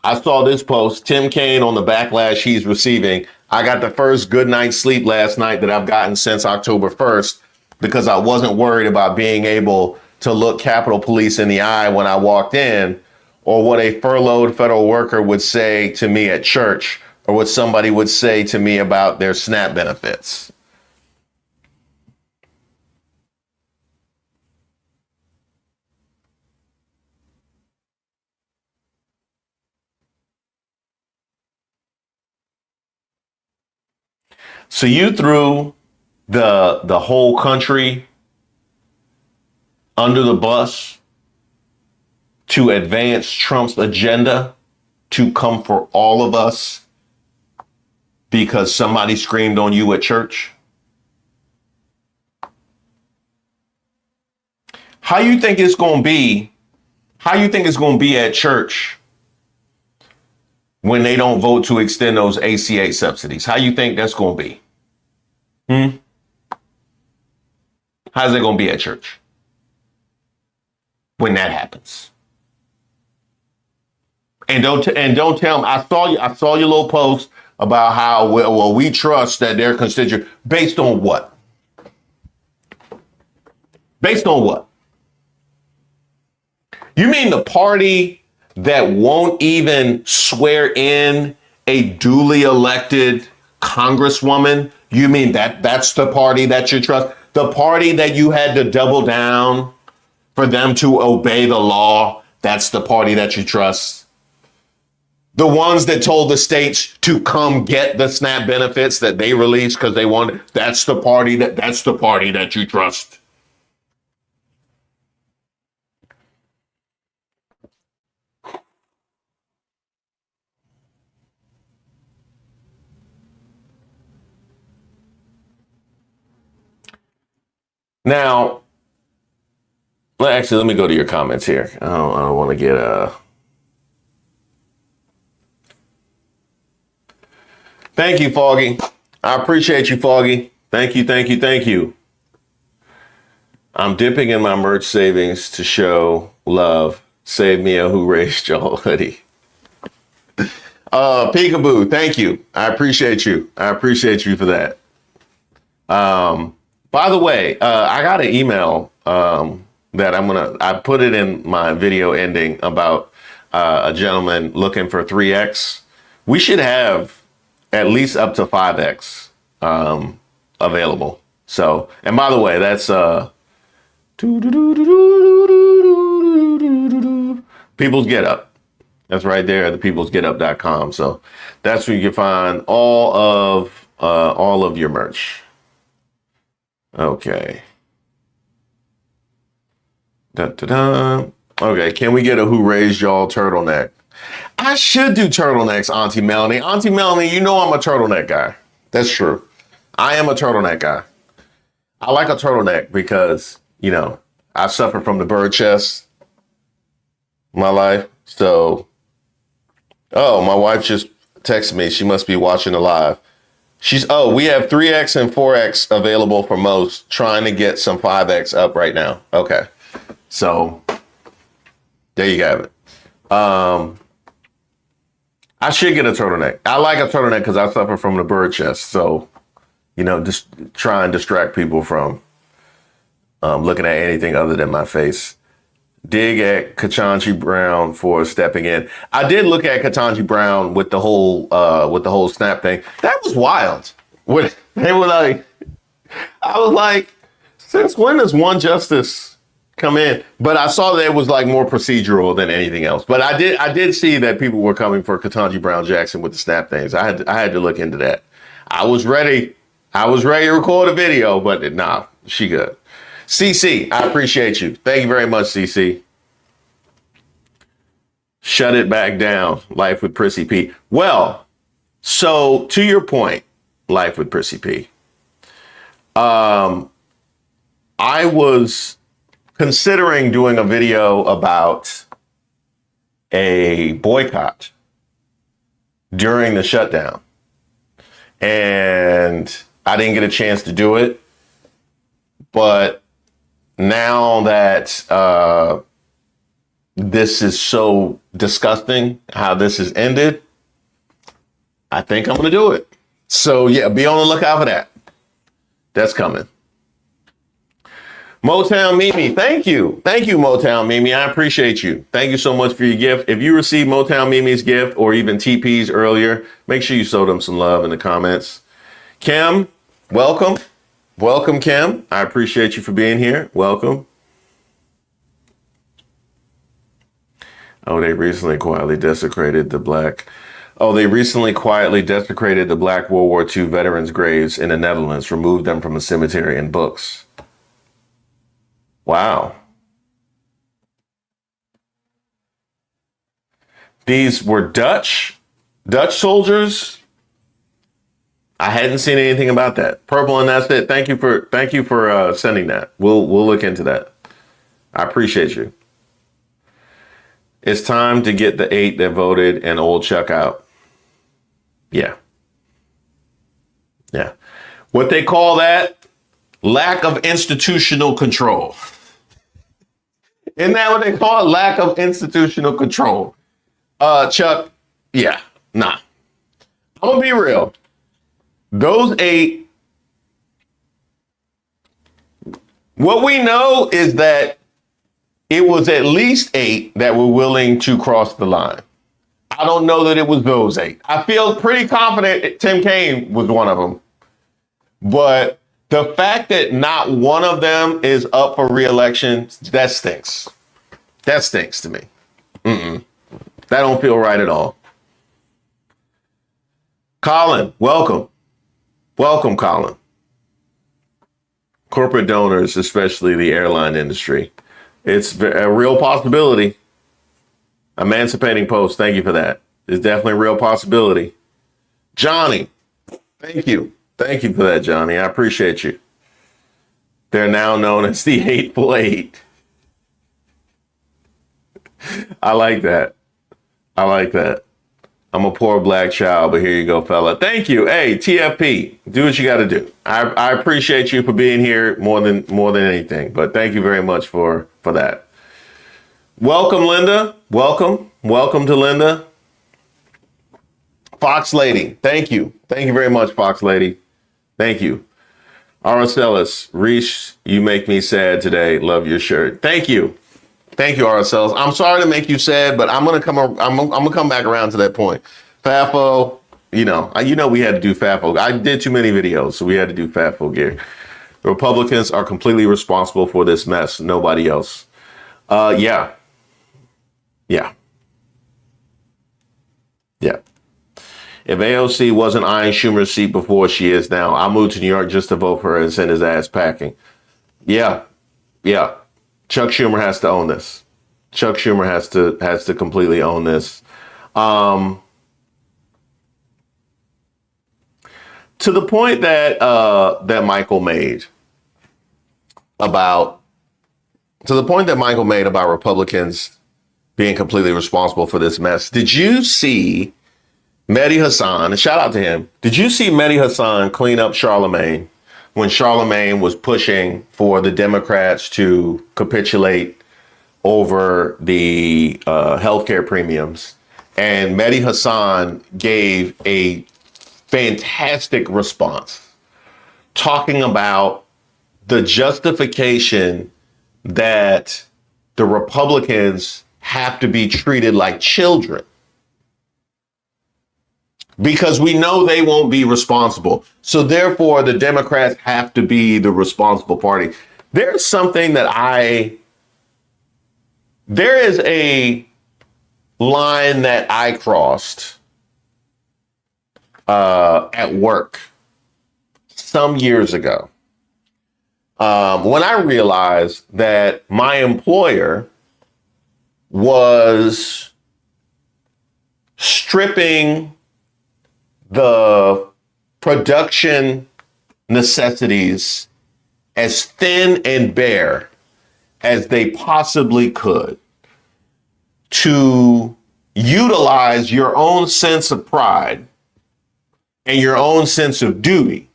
I saw this post, Tim Kaine on the backlash he's receiving. I got the first good night's sleep last night that I've gotten since October 1st because I wasn't worried about being able to look Capitol Police in the eye when I walked in, or what a furloughed federal worker would say to me at church, or what somebody would say to me about their SNAP benefits. So you threw the whole country under the bus to advance Trump's agenda to come for all of us because somebody screamed on you at church? How you think it's going to be? How you think it's going to be at church when they don't vote to extend those ACA subsidies? How you think that's going to be? How's it going to be at church when that happens? And don't tell them. I saw your little post about how well we trust that their constituent. Based on what? Based on what? You mean the party that won't even swear in a duly elected congresswoman? You mean that's the party that you trust? The party that you had to double down for them to obey the law? That's the party that you trust? The ones that told the states to come get the SNAP benefits that they released because they wanted, that's the party that you trust? Now, actually, let me go to your comments here. I don't want to get Thank you, Foggy. I appreciate you, Foggy. Thank you, thank you, thank you. I'm dipping in my merch savings to show love. Save me a Who Raised Y'all hoodie. Peekaboo, thank you. I appreciate you. I appreciate you for that. By the way, I got an email that I put it in my video ending about a gentleman looking for 3X. We should have at least up to 5X available. So, and by the way, that's People's Get Up. That's right there at thepeoplesgetup.com. So that's where you can find all of your merch. Okay. Okay, can we get a Who Raised Y'all turtleneck? I should do turtlenecks, Auntie Melanie. Auntie Melanie, you know I'm a turtleneck guy. That's true. I am a turtleneck guy. I like a turtleneck because, you know, I suffer from the bird chest in my life. So, oh, my wife just texted me. She must be watching the live. We have 3X and 4X available for most, trying to get some 5X up right now. Okay. So, there you have it. I should get a turtleneck. I like a turtleneck because I suffer from the bird chest. So, you know, just try and distract people from looking at anything other than my face. Dig at Ketanji Brown for stepping in. I did look at Ketanji Brown with the whole snap thing. That was wild. They were like, I was like, since when does one justice come in? But I saw that it was like more procedural than anything else. But I did see that people were coming for Ketanji Brown Jackson with the snap things. I had to look into that. I was ready to record a video, but nah, she good. CC, I appreciate you. Thank you very much, CC. Shut it back down. Life with Prissy P. Well, so to your point, Life with Prissy P. I was considering doing a video about a boycott during the shutdown. And I didn't get a chance to do it. But now that this is so disgusting, how this has ended, I think I'm going to do it. So yeah, be on the lookout for that. That's coming. Motown Mimi, thank you. Thank you, Motown Mimi. I appreciate you. Thank you so much for your gift. If you received Motown Mimi's gift or even TP's earlier, make sure you show them some love in the comments. Kim, welcome. Welcome, Kim. I appreciate you for being here. Welcome. They recently quietly desecrated the Black World War II veterans' graves in the Netherlands, removed them from a cemetery and books. Wow. These were Dutch soldiers. I hadn't seen anything about that. Purple, and that's it. Thank you for sending that. We'll look into that. I appreciate you. It's time to get the 8 that voted and old Chuck out. Yeah. Yeah. What they call that Lack of institutional control. Isn't that what they call it? Lack of institutional control. Chuck, yeah, nah. I'm gonna be real. Those 8, what we know is that it was at least 8 that were willing to cross the line. I don't know that it was those 8. I feel pretty confident Tim Kaine was one of them. But the fact that not one of them is up for re-election, that stinks. That stinks to me. That don't feel right at all. Colin, welcome. Welcome, Colin. Corporate donors, especially the airline industry. It's a real possibility. Emancipating Post, thank you for that. It's definitely a real possibility. Johnny, thank you. Thank you for that, Johnny. I appreciate you. They're now known as the Hateful Eight. I like that. I like that. I'm a poor black child, but here you go, fella. Thank you. Hey, TFP, do what you got to do. I appreciate you for being here more than anything, but thank you very much for that. Welcome, Linda. Welcome to Linda. Fox Lady, thank you. Thank you very much, Fox Lady. Thank you. Aracelis, Reese, you make me sad today. Love your shirt. Thank you. Thank you, Aracelis. I'm sorry to make you sad, but I'm gonna come back around to that point. FAFO, you know we had to do FAFO. I did too many videos, so we had to do FAFO gear. The Republicans are completely responsible for this mess. Nobody else. Yeah. If AOC wasn't eyeing Schumer's seat before she is now, I'll move to New York just to vote for her and send his ass packing. Yeah. Chuck Schumer has to own this. Chuck Schumer has to completely own this. To the point that Michael made about Republicans being completely responsible for this mess. Did you see Mehdi Hasan, and shout out to him. Did you see Mehdi Hasan clean up Charlemagne when Charlemagne was pushing for the Democrats to capitulate over the healthcare premiums? And Mehdi Hasan gave a fantastic response talking about the justification that the Republicans have to be treated like children, because we know they won't be responsible. So therefore, the Democrats have to be the responsible party. There's something there is a line that I crossed at work some years ago when I realized that my employer was stripping the production necessities as thin and bare as they possibly could to utilize your own sense of pride and your own sense of duty.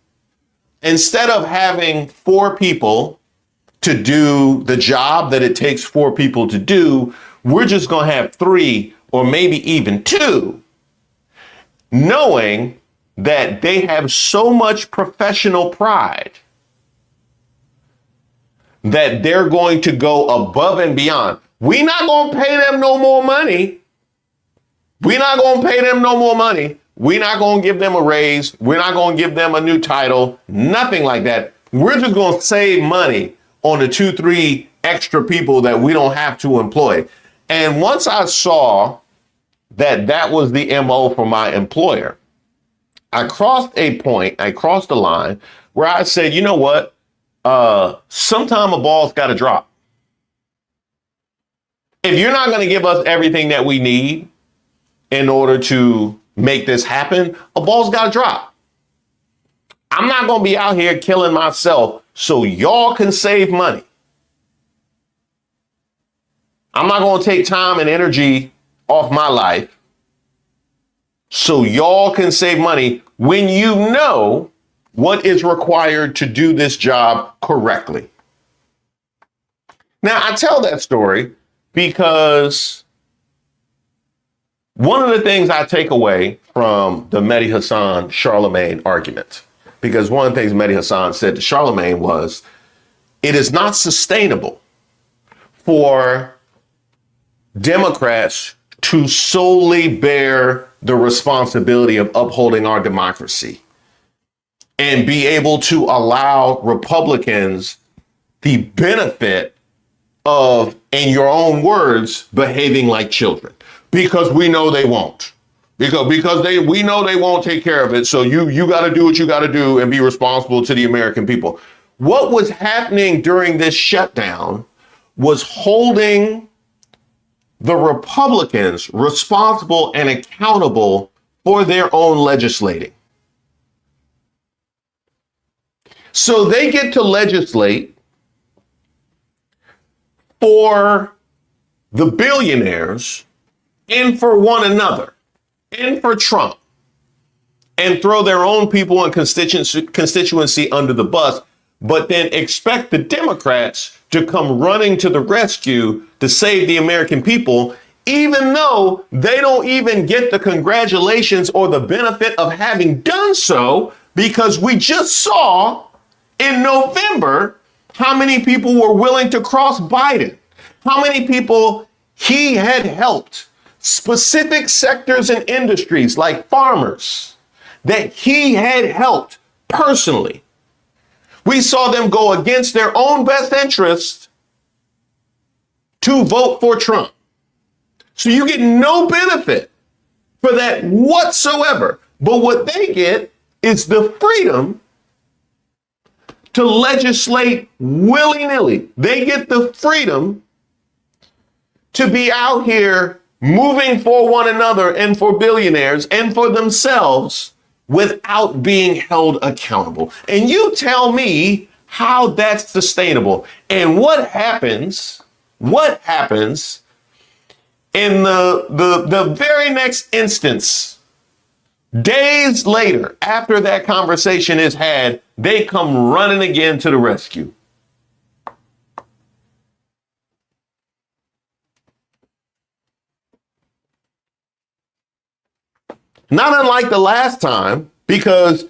Instead of having 4 people to do the job that it takes 4 people to do, we're just going to have 3 or maybe even 2, knowing that they have so much professional pride that they're going to go above and beyond. We're not going to pay them no more money. We're not going to pay them no more money. We're not going to give them a raise. We're not going to give them a new title. Nothing like that. We're just going to save money on the 2-3 extra people that we don't have to employ. And once I saw that was the MO for my employer, I crossed a line where I said, you know what? Sometime a ball's got to drop. If you're not going to give us everything that we need in order to make this happen, a ball's got to drop. I'm not going to be out here killing myself so y'all can save money. I'm not going to take time and energy off my life so y'all can save money when you know what is required to do this job correctly. Now, I tell that story because one of the things I take away from the Mehdi Hasan Charlemagne argument, because one of the things Mehdi Hasan said to Charlemagne was, it is not sustainable for Democrats to solely bear the responsibility of upholding our democracy and be able to allow Republicans the benefit of, in your own words, behaving like children, because we know they won't. Because we know they won't take care of it. So you got to do what you got to do and be responsible to the American people. What was happening during this shutdown was holding the Republicans responsible and accountable for their own legislating. So they get to legislate for the billionaires and for one another and for Trump, and throw their own people and constituency under the bus, but then expect the Democrats to come running to the rescue to save the American people, even though they don't even get the congratulations or the benefit of having done so, because we just saw in November how many people were willing to cross Biden, how many people he had helped, specific sectors and industries like farmers that he had helped personally. We saw them go against their own best interest to vote for Trump. So you get no benefit for that whatsoever. But what they get is the freedom to legislate willy-nilly. They get the freedom to be out here moving for one another and for billionaires and for themselves without being held accountable. And you tell me how that's sustainable. And what happens in the very next instance, days later, after that conversation is had, they come running again to the rescue. Not unlike the last time, because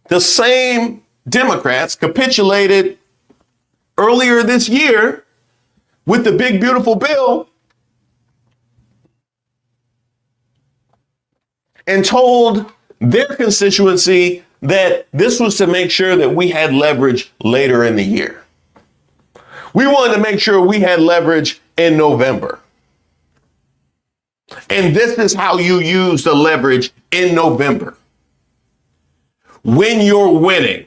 the same Democrats capitulated earlier this year with the big, beautiful bill and told their constituency that this was to make sure that we had leverage later in the year. We wanted to make sure we had leverage in November. And this is how you use the leverage in November. When you're winning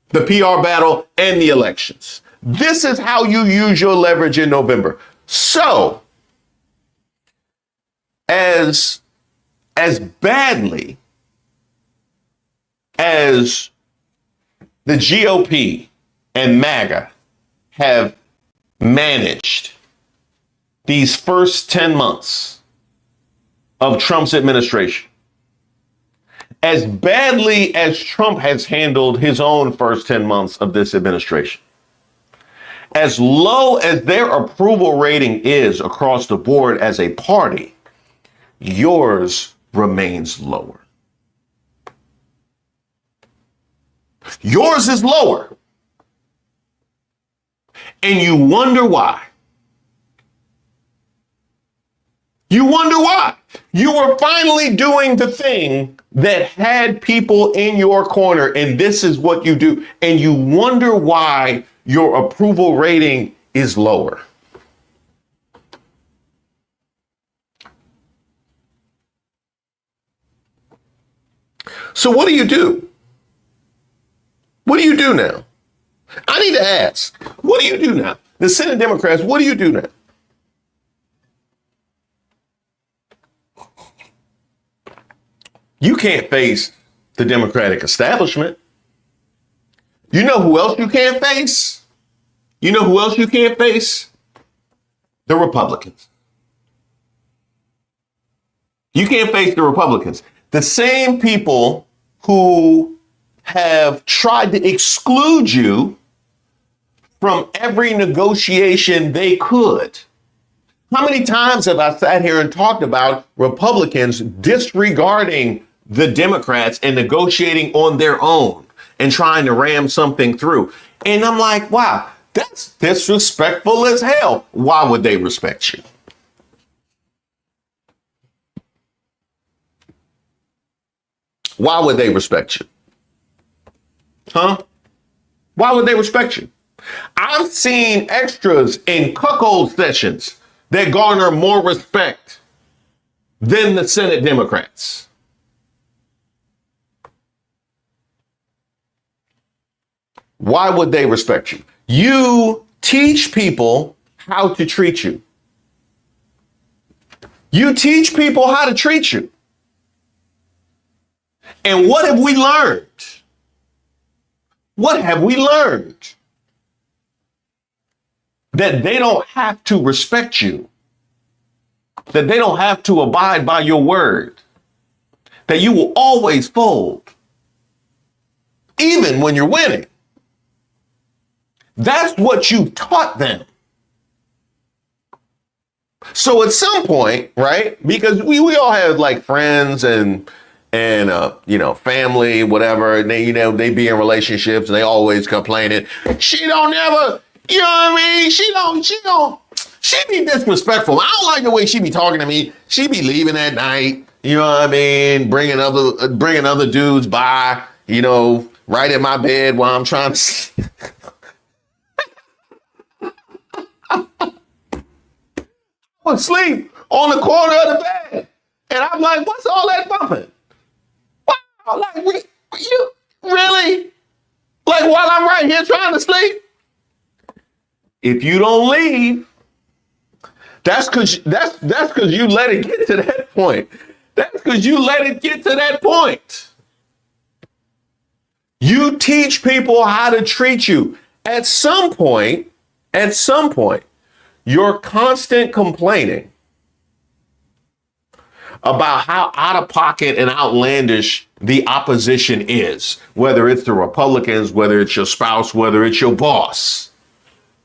the PR battle and the elections. This is how you use your leverage in November. So, as badly as the GOP and MAGA have managed these first 10 months of Trump's administration, as badly as Trump has handled his own first 10 months of this administration, as low as their approval rating is across the board as a party, yours remains lower. Yours is lower. And you wonder why. You wonder why. You were finally doing the thing that had people in your corner, and this is what you do. And you wonder why your approval rating is lower. So what do you do? What do you do now? I need to ask, what do you do now? The Senate Democrats, what do you do now? You can't face the Democratic establishment. You know who else you can't face? You know who else you can't face? The Republicans. You can't face the Republicans. The same people who have tried to exclude you from every negotiation they could. How many times have I sat here and talked about Republicans disregarding the Democrats and negotiating on their own and trying to ram something through? And I'm like, wow, that's disrespectful as hell. Why would they respect you? Why would they respect you? Huh? Why would they respect you? I've seen extras in cuckold sessions that garner more respect than the Senate Democrats. Why would they respect you? You teach people how to treat you. You teach people how to treat you. And what have we learned? What have we learned? That they don't have to respect you. That they don't have to abide by your word. That you will always fold. Even when you're winning. That's what you taught them. So at some point, right? Because we all have like friends and family, whatever. And they, they be in relationships and they always complaining. She don't never, you know what I mean? She be disrespectful. I don't like the way she be talking to me. She be leaving at night, you know what I mean? Bringing other dudes by, right in my bed while I'm trying to sleep on the corner of the bed. And I'm like, what's all that bumping? Wow, like, you really? Like, while I'm right here trying to sleep? If you don't leave, that's because you let it get to that point. That's because you let it get to that point. You teach people how to treat you. At some point, your constant complaining about how out of pocket and outlandish the opposition is, whether it's the Republicans, whether it's your spouse, whether it's your boss,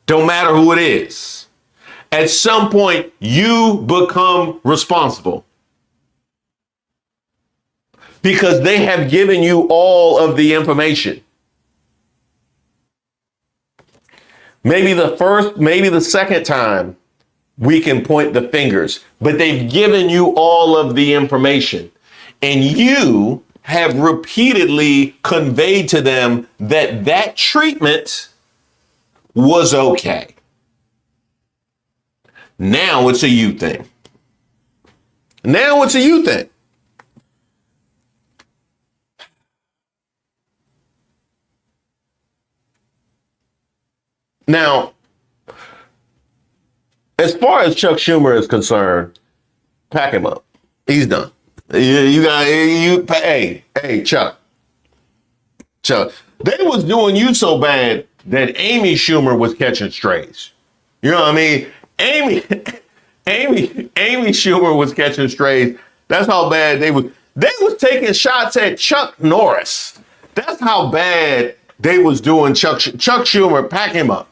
don't matter who it is. At some point, you become responsible because they have given you all of the information. Maybe the first, maybe the second time we can point the fingers, but they've given you all of the information and you have repeatedly conveyed to them that treatment was okay. Now it's a you thing. Now it's a you thing. Now, as far as Chuck Schumer is concerned, pack him up. He's done. Hey, Chuck. They was doing you so bad that Amy Schumer was catching strays. You know what I mean? Amy Schumer was catching strays. That's how bad they was taking shots at Chuck Norris. That's how bad they was doing Chuck Schumer. Pack him up.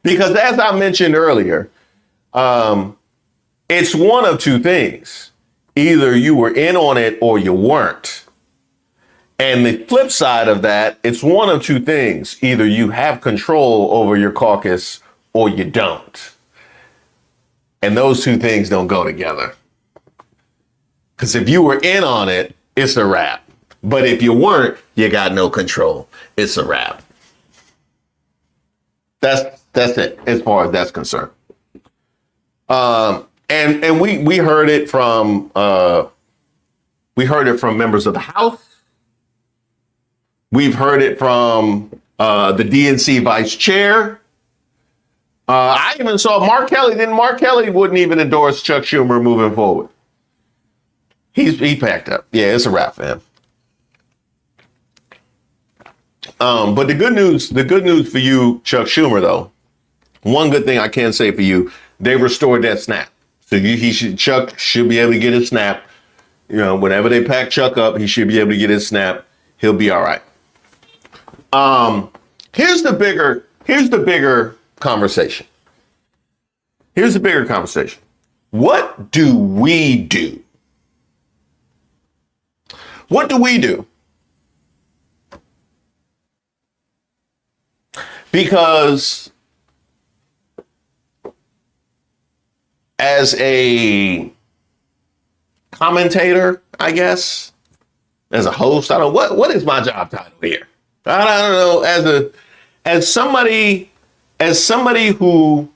Because as I mentioned earlier, it's one of two things. Either you were in on it or you weren't. And the flip side of that, it's one of two things. Either you have control over your caucus or you don't. And those two things don't go together. Because if you were in on it, it's a wrap. But if you weren't, you got no control. It's a wrap. That's it, as far as that's concerned. And we heard it from members of the House. We've heard it from the DNC vice chair. I even saw Mark Kelly. Then Mark Kelly wouldn't even endorse Chuck Schumer moving forward. He packed up. Yeah, it's a wrap for him. But the good news for you, Chuck Schumer, though, one good thing I can say for you, they restored that snap. So Chuck should be able to get his snap. Whenever they pack Chuck up, he should be able to get his snap. He'll be all right. Here's the bigger conversation. Here's the bigger conversation. What do we do? What do we do? Because as a commentator, I guess, as a host, I don't know what is my job title here. I don't know. As somebody who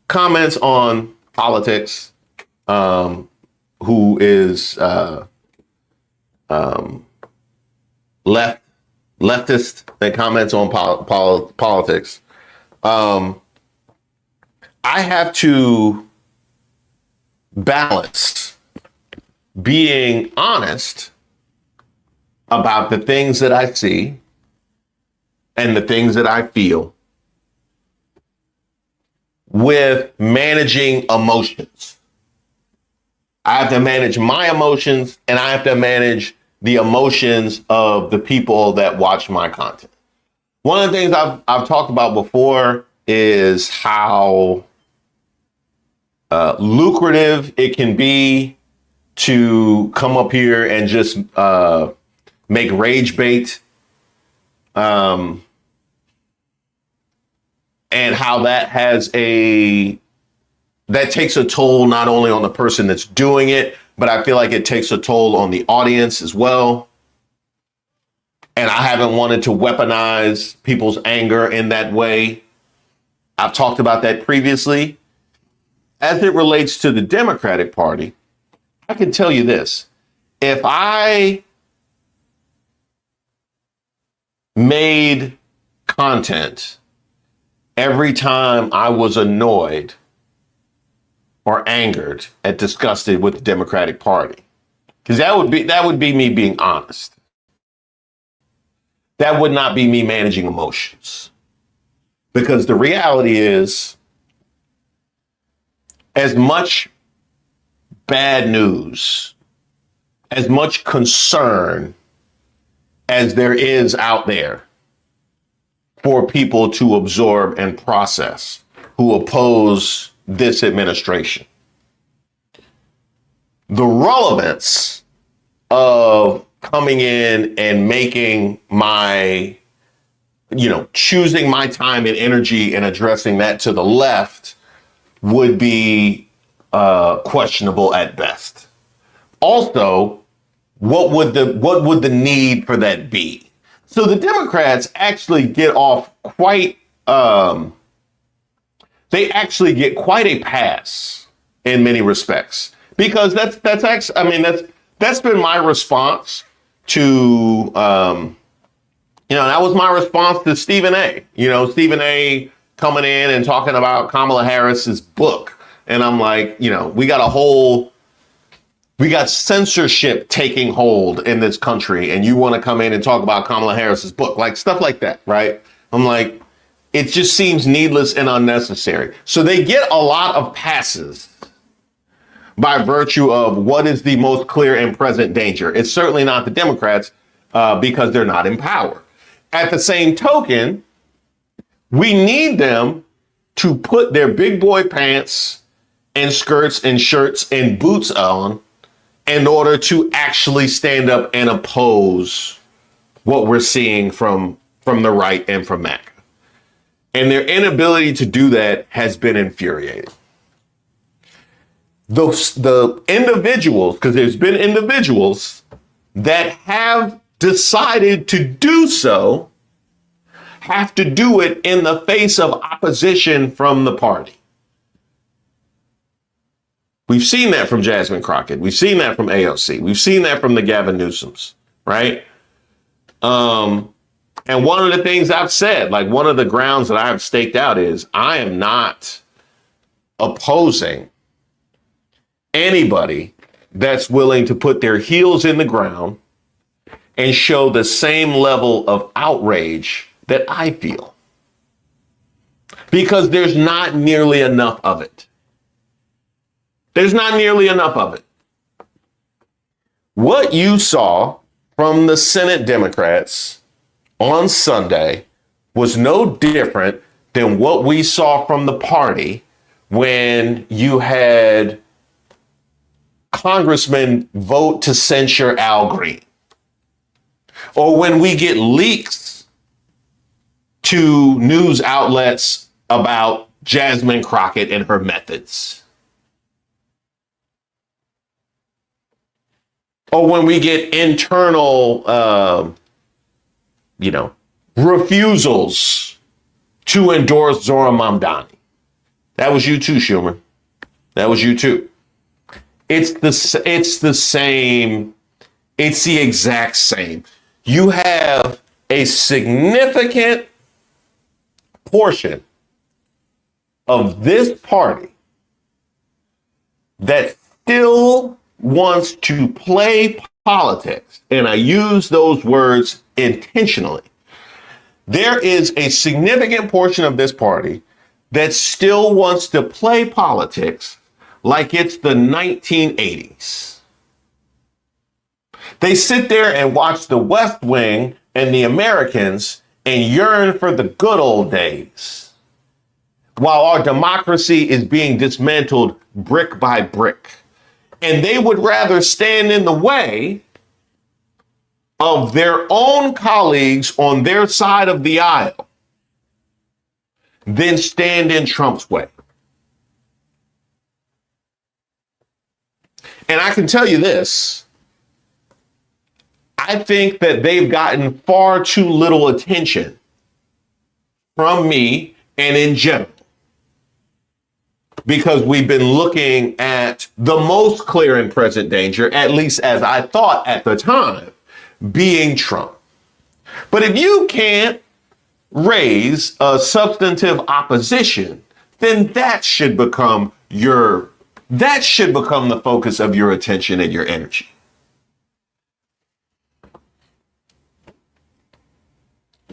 comments on politics, who is leftist that comments on politics, I have to balance being honest about the things that I see and the things that I feel with managing emotions. I have to manage my emotions, and I have to manage the emotions of the people that watch my content. One of the things I've talked about before is how lucrative it can be to come up here and just make rage bait, and how that takes a toll not only on the person that's doing it, but I feel like it takes a toll on the audience as well. And I haven't wanted to weaponize people's anger in that way. I've talked about that previously. As it relates to the Democratic Party, I can tell you this. If I made content every time I was annoyed or angered and disgusted with the Democratic Party, because that would be me being honest. That would not be me managing emotions. Because the reality is, as much bad news, as much concern as there is out there for people to absorb and process who oppose this administration, the relevance of coming in and making choosing my time and energy and addressing that to the left would be questionable at best. Also, what would the need for that be? So the Democrats actually get off quite they actually get quite a pass in many respects, because that's been my response to that was my response to Stephen A. Stephen A. coming in and talking about Kamala Harris's book, and I'm like, we got censorship taking hold in this country, and you want to come in and talk about Kamala Harris's book, like stuff like that, right? I'm like, it just seems needless and unnecessary. So they get a lot of passes by virtue of what is the most clear and present danger. It's certainly not the Democrats, because they're not in power. At the same token, we need them to put their big boy pants and skirts and shirts and boots on in order to actually stand up and oppose what we're seeing from the right and from MAGA. And their inability to do that has been infuriating. The individuals, because there's been individuals that have decided to do so, have to do it in the face of opposition from the party. We've seen that from Jasmine Crockett. We've seen that from AOC. We've seen that from the Gavin Newsoms, right? And one of the things I've said, like one of the grounds that I have staked out is I am not opposing anybody that's willing to put their heels in the ground and show the same level of outrage that I feel. Because there's not nearly enough of it. There's not nearly enough of it. What you saw from the Senate Democrats on Sunday was no different than what we saw from the party when you had congressmen vote to censure Al Green, or when we get leaks to news outlets about Jasmine Crockett and her methods, or when we get internal, refusals to endorse Zohran Mamdani. That was you too, Schumer. That was you too. It's the same. It's the exact same. You have a significant portion of this party that still wants to play politics, and I use those words intentionally. There is a significant portion of this party that still wants to play politics like it's the 1980s. They sit there and watch The West Wing and The Americans and yearn for the good old days, while our democracy is being dismantled brick by brick. And they would rather stand in the way of their own colleagues on their side of the aisle than stand in Trump's way. And I can tell you this, I think that they've gotten far too little attention from me and in general, because we've been looking at the most clear and present danger, at least as I thought at the time, being Trump. But if you can't raise a substantive opposition, then that should become the focus of your attention and your energy.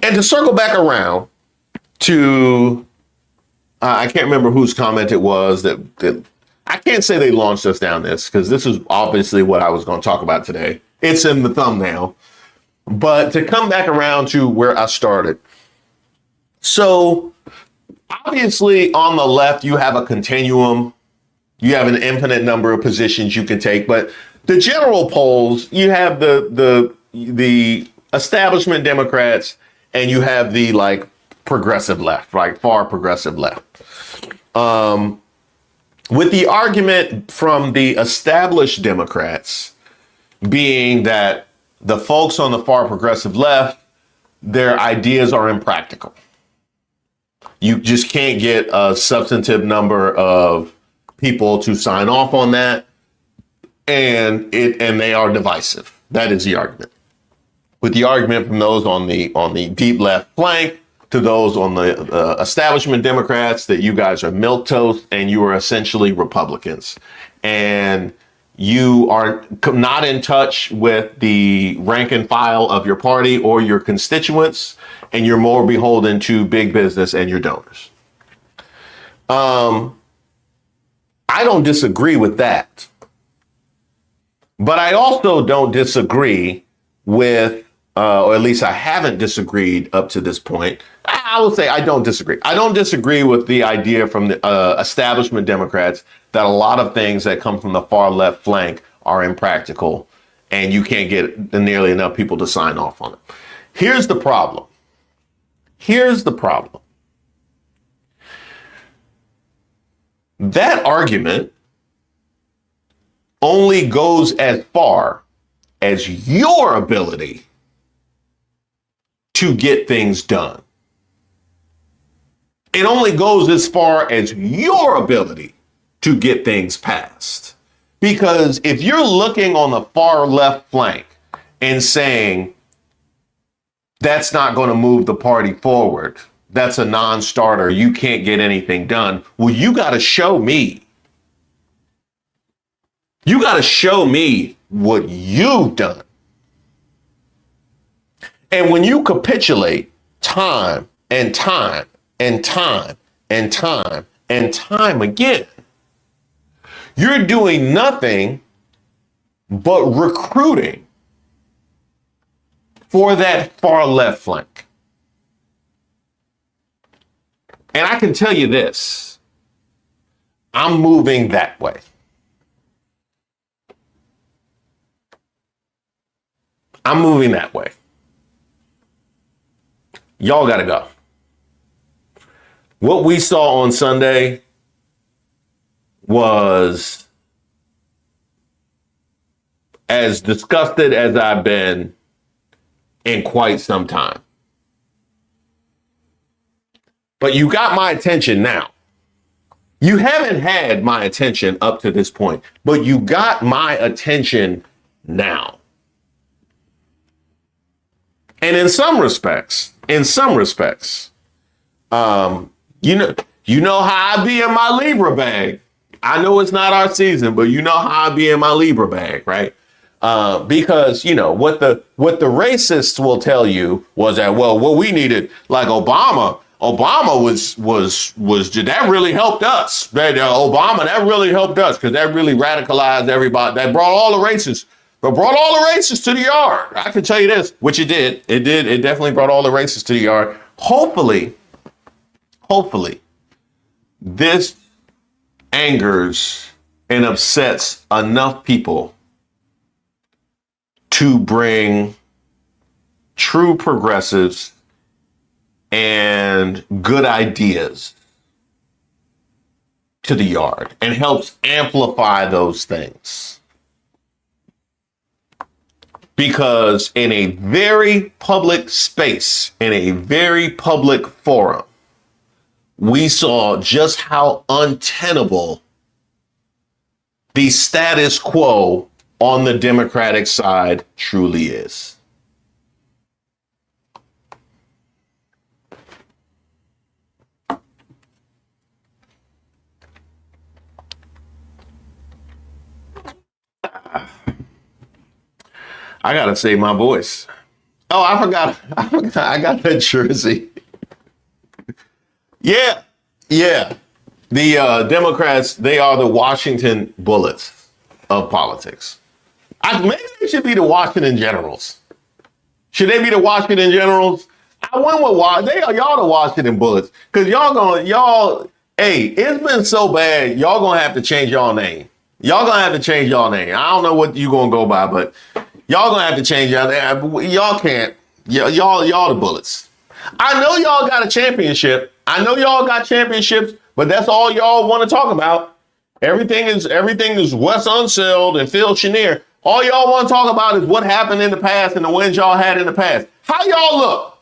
And to circle back around to, I can't remember whose comment it was that I can't say they launched us down this, because this is obviously what I was going to talk about today. It's in the thumbnail. But to come back around to where I started. So obviously on the left, you have a continuum. You have an infinite number of positions you can take. But the general polls, you have the establishment Democrats, and you have the progressive left, right? Far progressive left. With the argument from the established Democrats being that the folks on the far progressive left, their ideas are impractical. You just can't get a substantive number of people to sign off on that, and they are divisive. That is the argument. With the argument from those on the deep left flank to those on the establishment Democrats that you guys are milquetoast and you are essentially Republicans, and you are not in touch with the rank and file of your party or your constituents, and you're more beholden to big business and your donors. I don't disagree with that, but I also don't disagree with, or at least I haven't disagreed up to this point. I will say I don't disagree. I don't disagree with the idea from the establishment Democrats that a lot of things that come from the far left flank are impractical and you can't get nearly enough people to sign off on it. Here's the problem. That argument only goes as far as your ability to get things done. It only goes as far as your ability to get things passed. Because if you're looking on the far left flank and saying, that's not going to move the party forward, that's a non-starter, you can't get anything done, well, you got to show me. You got to show me what you've done. And when you capitulate time and time and time and time and time again, you're doing nothing but recruiting for that far left flank. And I can tell you this, I'm moving that way. I'm moving that way. Y'all got to go. What we saw on Sunday was as disgusted as I've been in quite some time. But you got my attention now. You haven't had my attention up to this point, but you got my attention now. And in some respects, you know how I be in my Libra bag. I know it's not our season, but you know how I be in my Libra bag, right? Because you know what the racists will tell you was that, well, what we needed, like Obama was that really helped us. Obama, that really helped us because that really radicalized everybody. That brought all the racists to the yard. I can tell you this, which it did. It definitely brought all the racists to the yard. Hopefully, this angers and upsets enough people to bring true progressives and good ideas to the yard and helps amplify those things. Because in a very public space, in a very public forum, we saw just how untenable the status quo on the Democratic side truly is. I gotta save my voice. Oh, I forgot. I got that jersey. Yeah. The Democrats, they are the Washington Bullets of politics. Maybe they should be the Washington Generals. Should they be the Washington Generals? I went with y'all the Washington Bullets. Cause hey, it's been so bad, y'all gonna have to change y'all name. Y'all gonna have to change y'all name. I don't know what you gonna go by, but y'all gonna have to change y'all name. Y'all can't. Y'all the Bullets. I know y'all got a championship. I know y'all got championships, but that's all y'all want to talk about. Everything is Wes Unseld and Phil Chenier. All y'all want to talk about is what happened in the past and the wins y'all had in the past. How y'all look?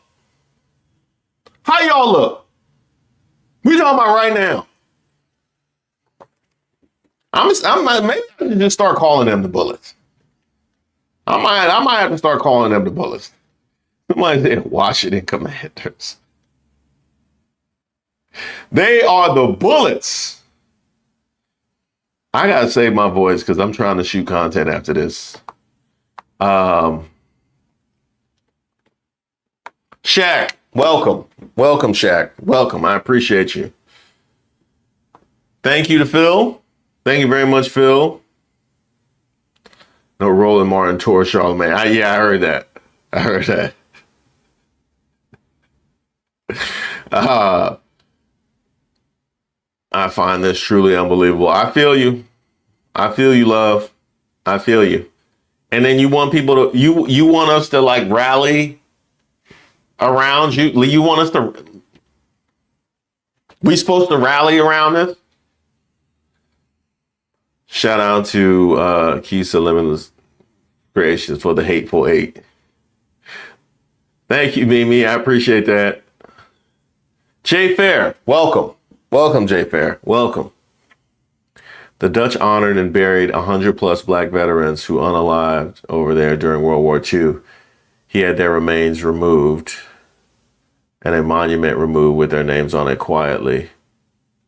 We talking about right now. Maybe I should just start calling them the Bullets. I might have to start calling them the Bullets. Somebody said Washington Commanders. They are the Bullets. I gotta save my voice because I'm trying to shoot content after this. Shaq, welcome. Welcome, Shaq. Welcome. I appreciate you. Thank you to Phil. Thank you very much, Phil. No Roland Martin tour Charlemagne. I heard that. I find this truly unbelievable. I feel you, love. I feel you. And then you want people to, you want us to like rally around you. You want us to, we supposed to rally around this? Shout out to Keisa Limitless Creations for the Hateful Eight. Thank you, Mimi. I appreciate that. Jay Fair, welcome. Welcome, Jay Fair. Welcome. The Dutch honored and buried 100 plus black veterans who unalived over there during World War II. He had their remains removed and a monument removed with their names on it quietly.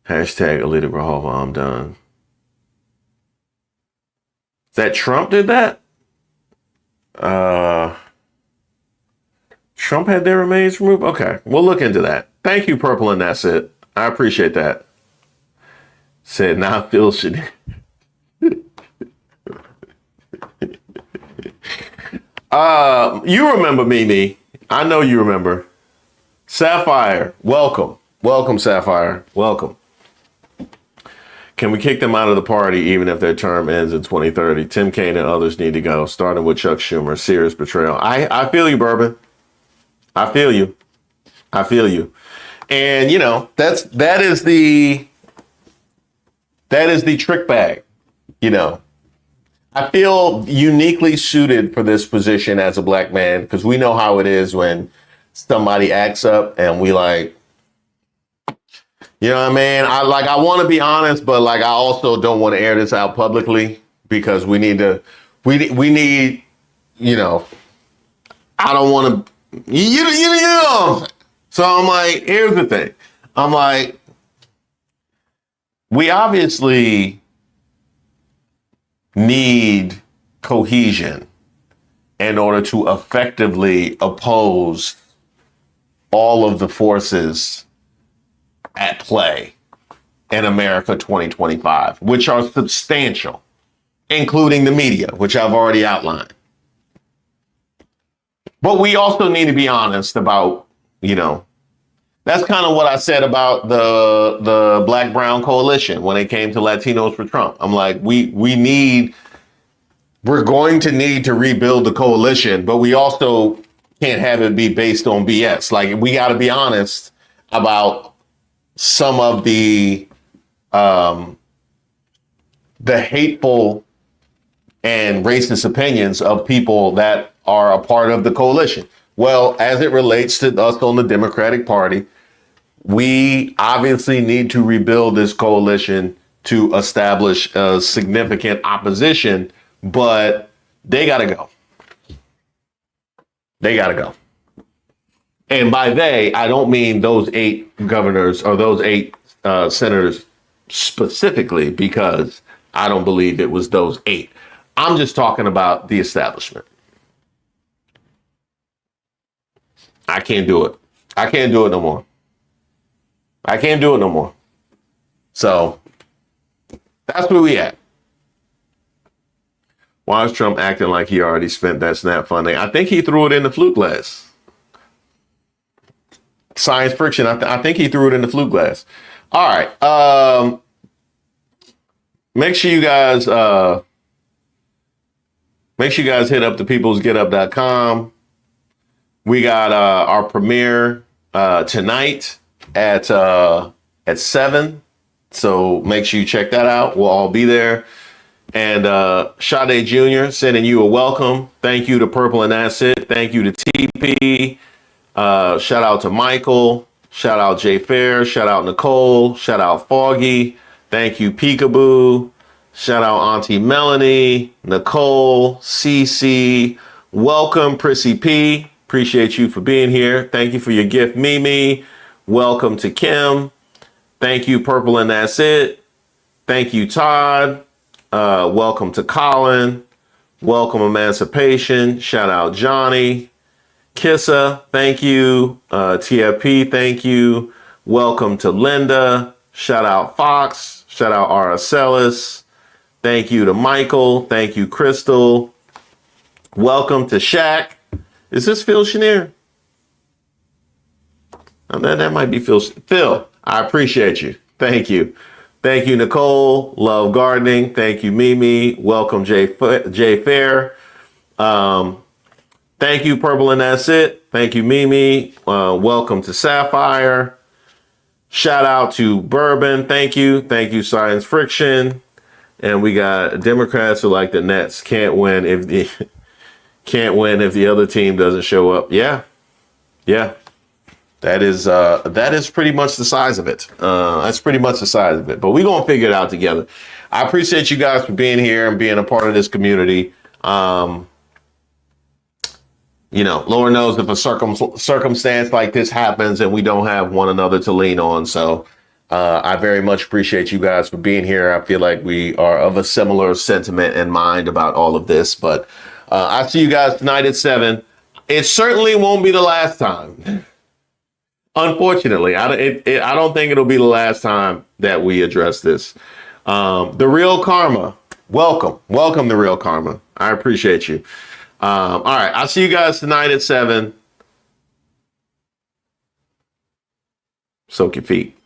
Hashtag Alita Grahova, I'm done. That Trump did that? Trump had their remains removed? Okay, we'll look into that. Thank you, Purple, and that's it. I appreciate that. Said, now Phil should. You remember Mimi. I know you remember. Sapphire, welcome. Welcome, Sapphire. Welcome. Can we kick them out of the party even if their term ends in 2030? Tim Kaine and others need to go, starting with Chuck Schumer. Serious betrayal. I feel you, Bourbon. I feel you. I feel you. And that is the trick bag. I feel uniquely suited for this position as a black man because we know how it is when somebody acts up and we like, you know what I mean? I want to be honest, but I also don't want to air this out publicly because we need, I don't want to, So I'm like, here's the thing. I'm like, we obviously need cohesion in order to effectively oppose all of the forces at play in America 2025, which are substantial, including the media, which I've already outlined. But we also need to be honest about, that's kind of what I said about the Black Brown Coalition when it came to Latinos for Trump. I'm like, we're going to need to rebuild the coalition, but we also can't have it be based on BS. We got to be honest about some of the hateful and racist opinions of people that are a part of the coalition. Well, as it relates to us on the Democratic Party, we obviously need to rebuild this coalition to establish a significant opposition, but they got to go. They got to go. And by they, I don't mean those 8 governors or those 8 senators specifically, because I don't believe it was those 8. I'm just talking about the establishment. I can't do it. I can't do it no more. I can't do it no more. So that's where we at. Why is Trump acting like he already spent that SNAP funding? I think he threw it in the flute glass. Science friction. I think he threw it in the flute glass. All right. Make sure you guys hit up thepeoplesgetup.com. We got our premiere tonight at 7. So make sure you check that out. We'll all be there. And Sade Jr. sending you a welcome. Thank you to Purple and Acid. Thank you to TP. Shout out to Michael. Shout out Jay Fair. Shout out Nicole. Shout out Foggy. Thank you, Peekaboo. Shout out Auntie Melanie, Nicole, CC. Welcome, Prissy P. Appreciate you for being here. Thank you for your gift, Mimi. Welcome to Kim. Thank you, Purple and That's It. Thank you, Todd. Welcome to Colin. Welcome, Emancipation. Shout out Johnny. Kissa, thank you. TFP, thank you. Welcome to Linda. Shout out Fox. Shout out Aracelis. Thank you to Michael. Thank you, Crystal. Welcome to Shaq. Is this Phil Chenier? Oh, that might be Phil. Phil, I appreciate you. Thank you. Thank you, Nicole. Love gardening. Thank you, Mimi. Welcome, Jay Fair. Thank you, Purple and That's It. Thank you, Mimi. Welcome to Sapphire. Shout out to Bourbon. Thank you. Thank you, Science Friction. And we got Democrats who like the Nets can't win if the other team doesn't show up. Yeah. That is pretty much the size of it. That's pretty much the size of it. But we're gonna figure it out together. I appreciate you guys for being here and being a part of this community. Lord knows if a circumstance like this happens and we don't have one another to lean on. So I very much appreciate you guys for being here. I feel like we are of a similar sentiment and mind about all of this. But I see you guys tonight at 7. It certainly won't be the last time. Unfortunately, I don't think it'll be the last time that we address this. The Real Karma. Welcome, The Real Karma. I appreciate you. All right. I'll see you guys tonight at 7. Soak your feet.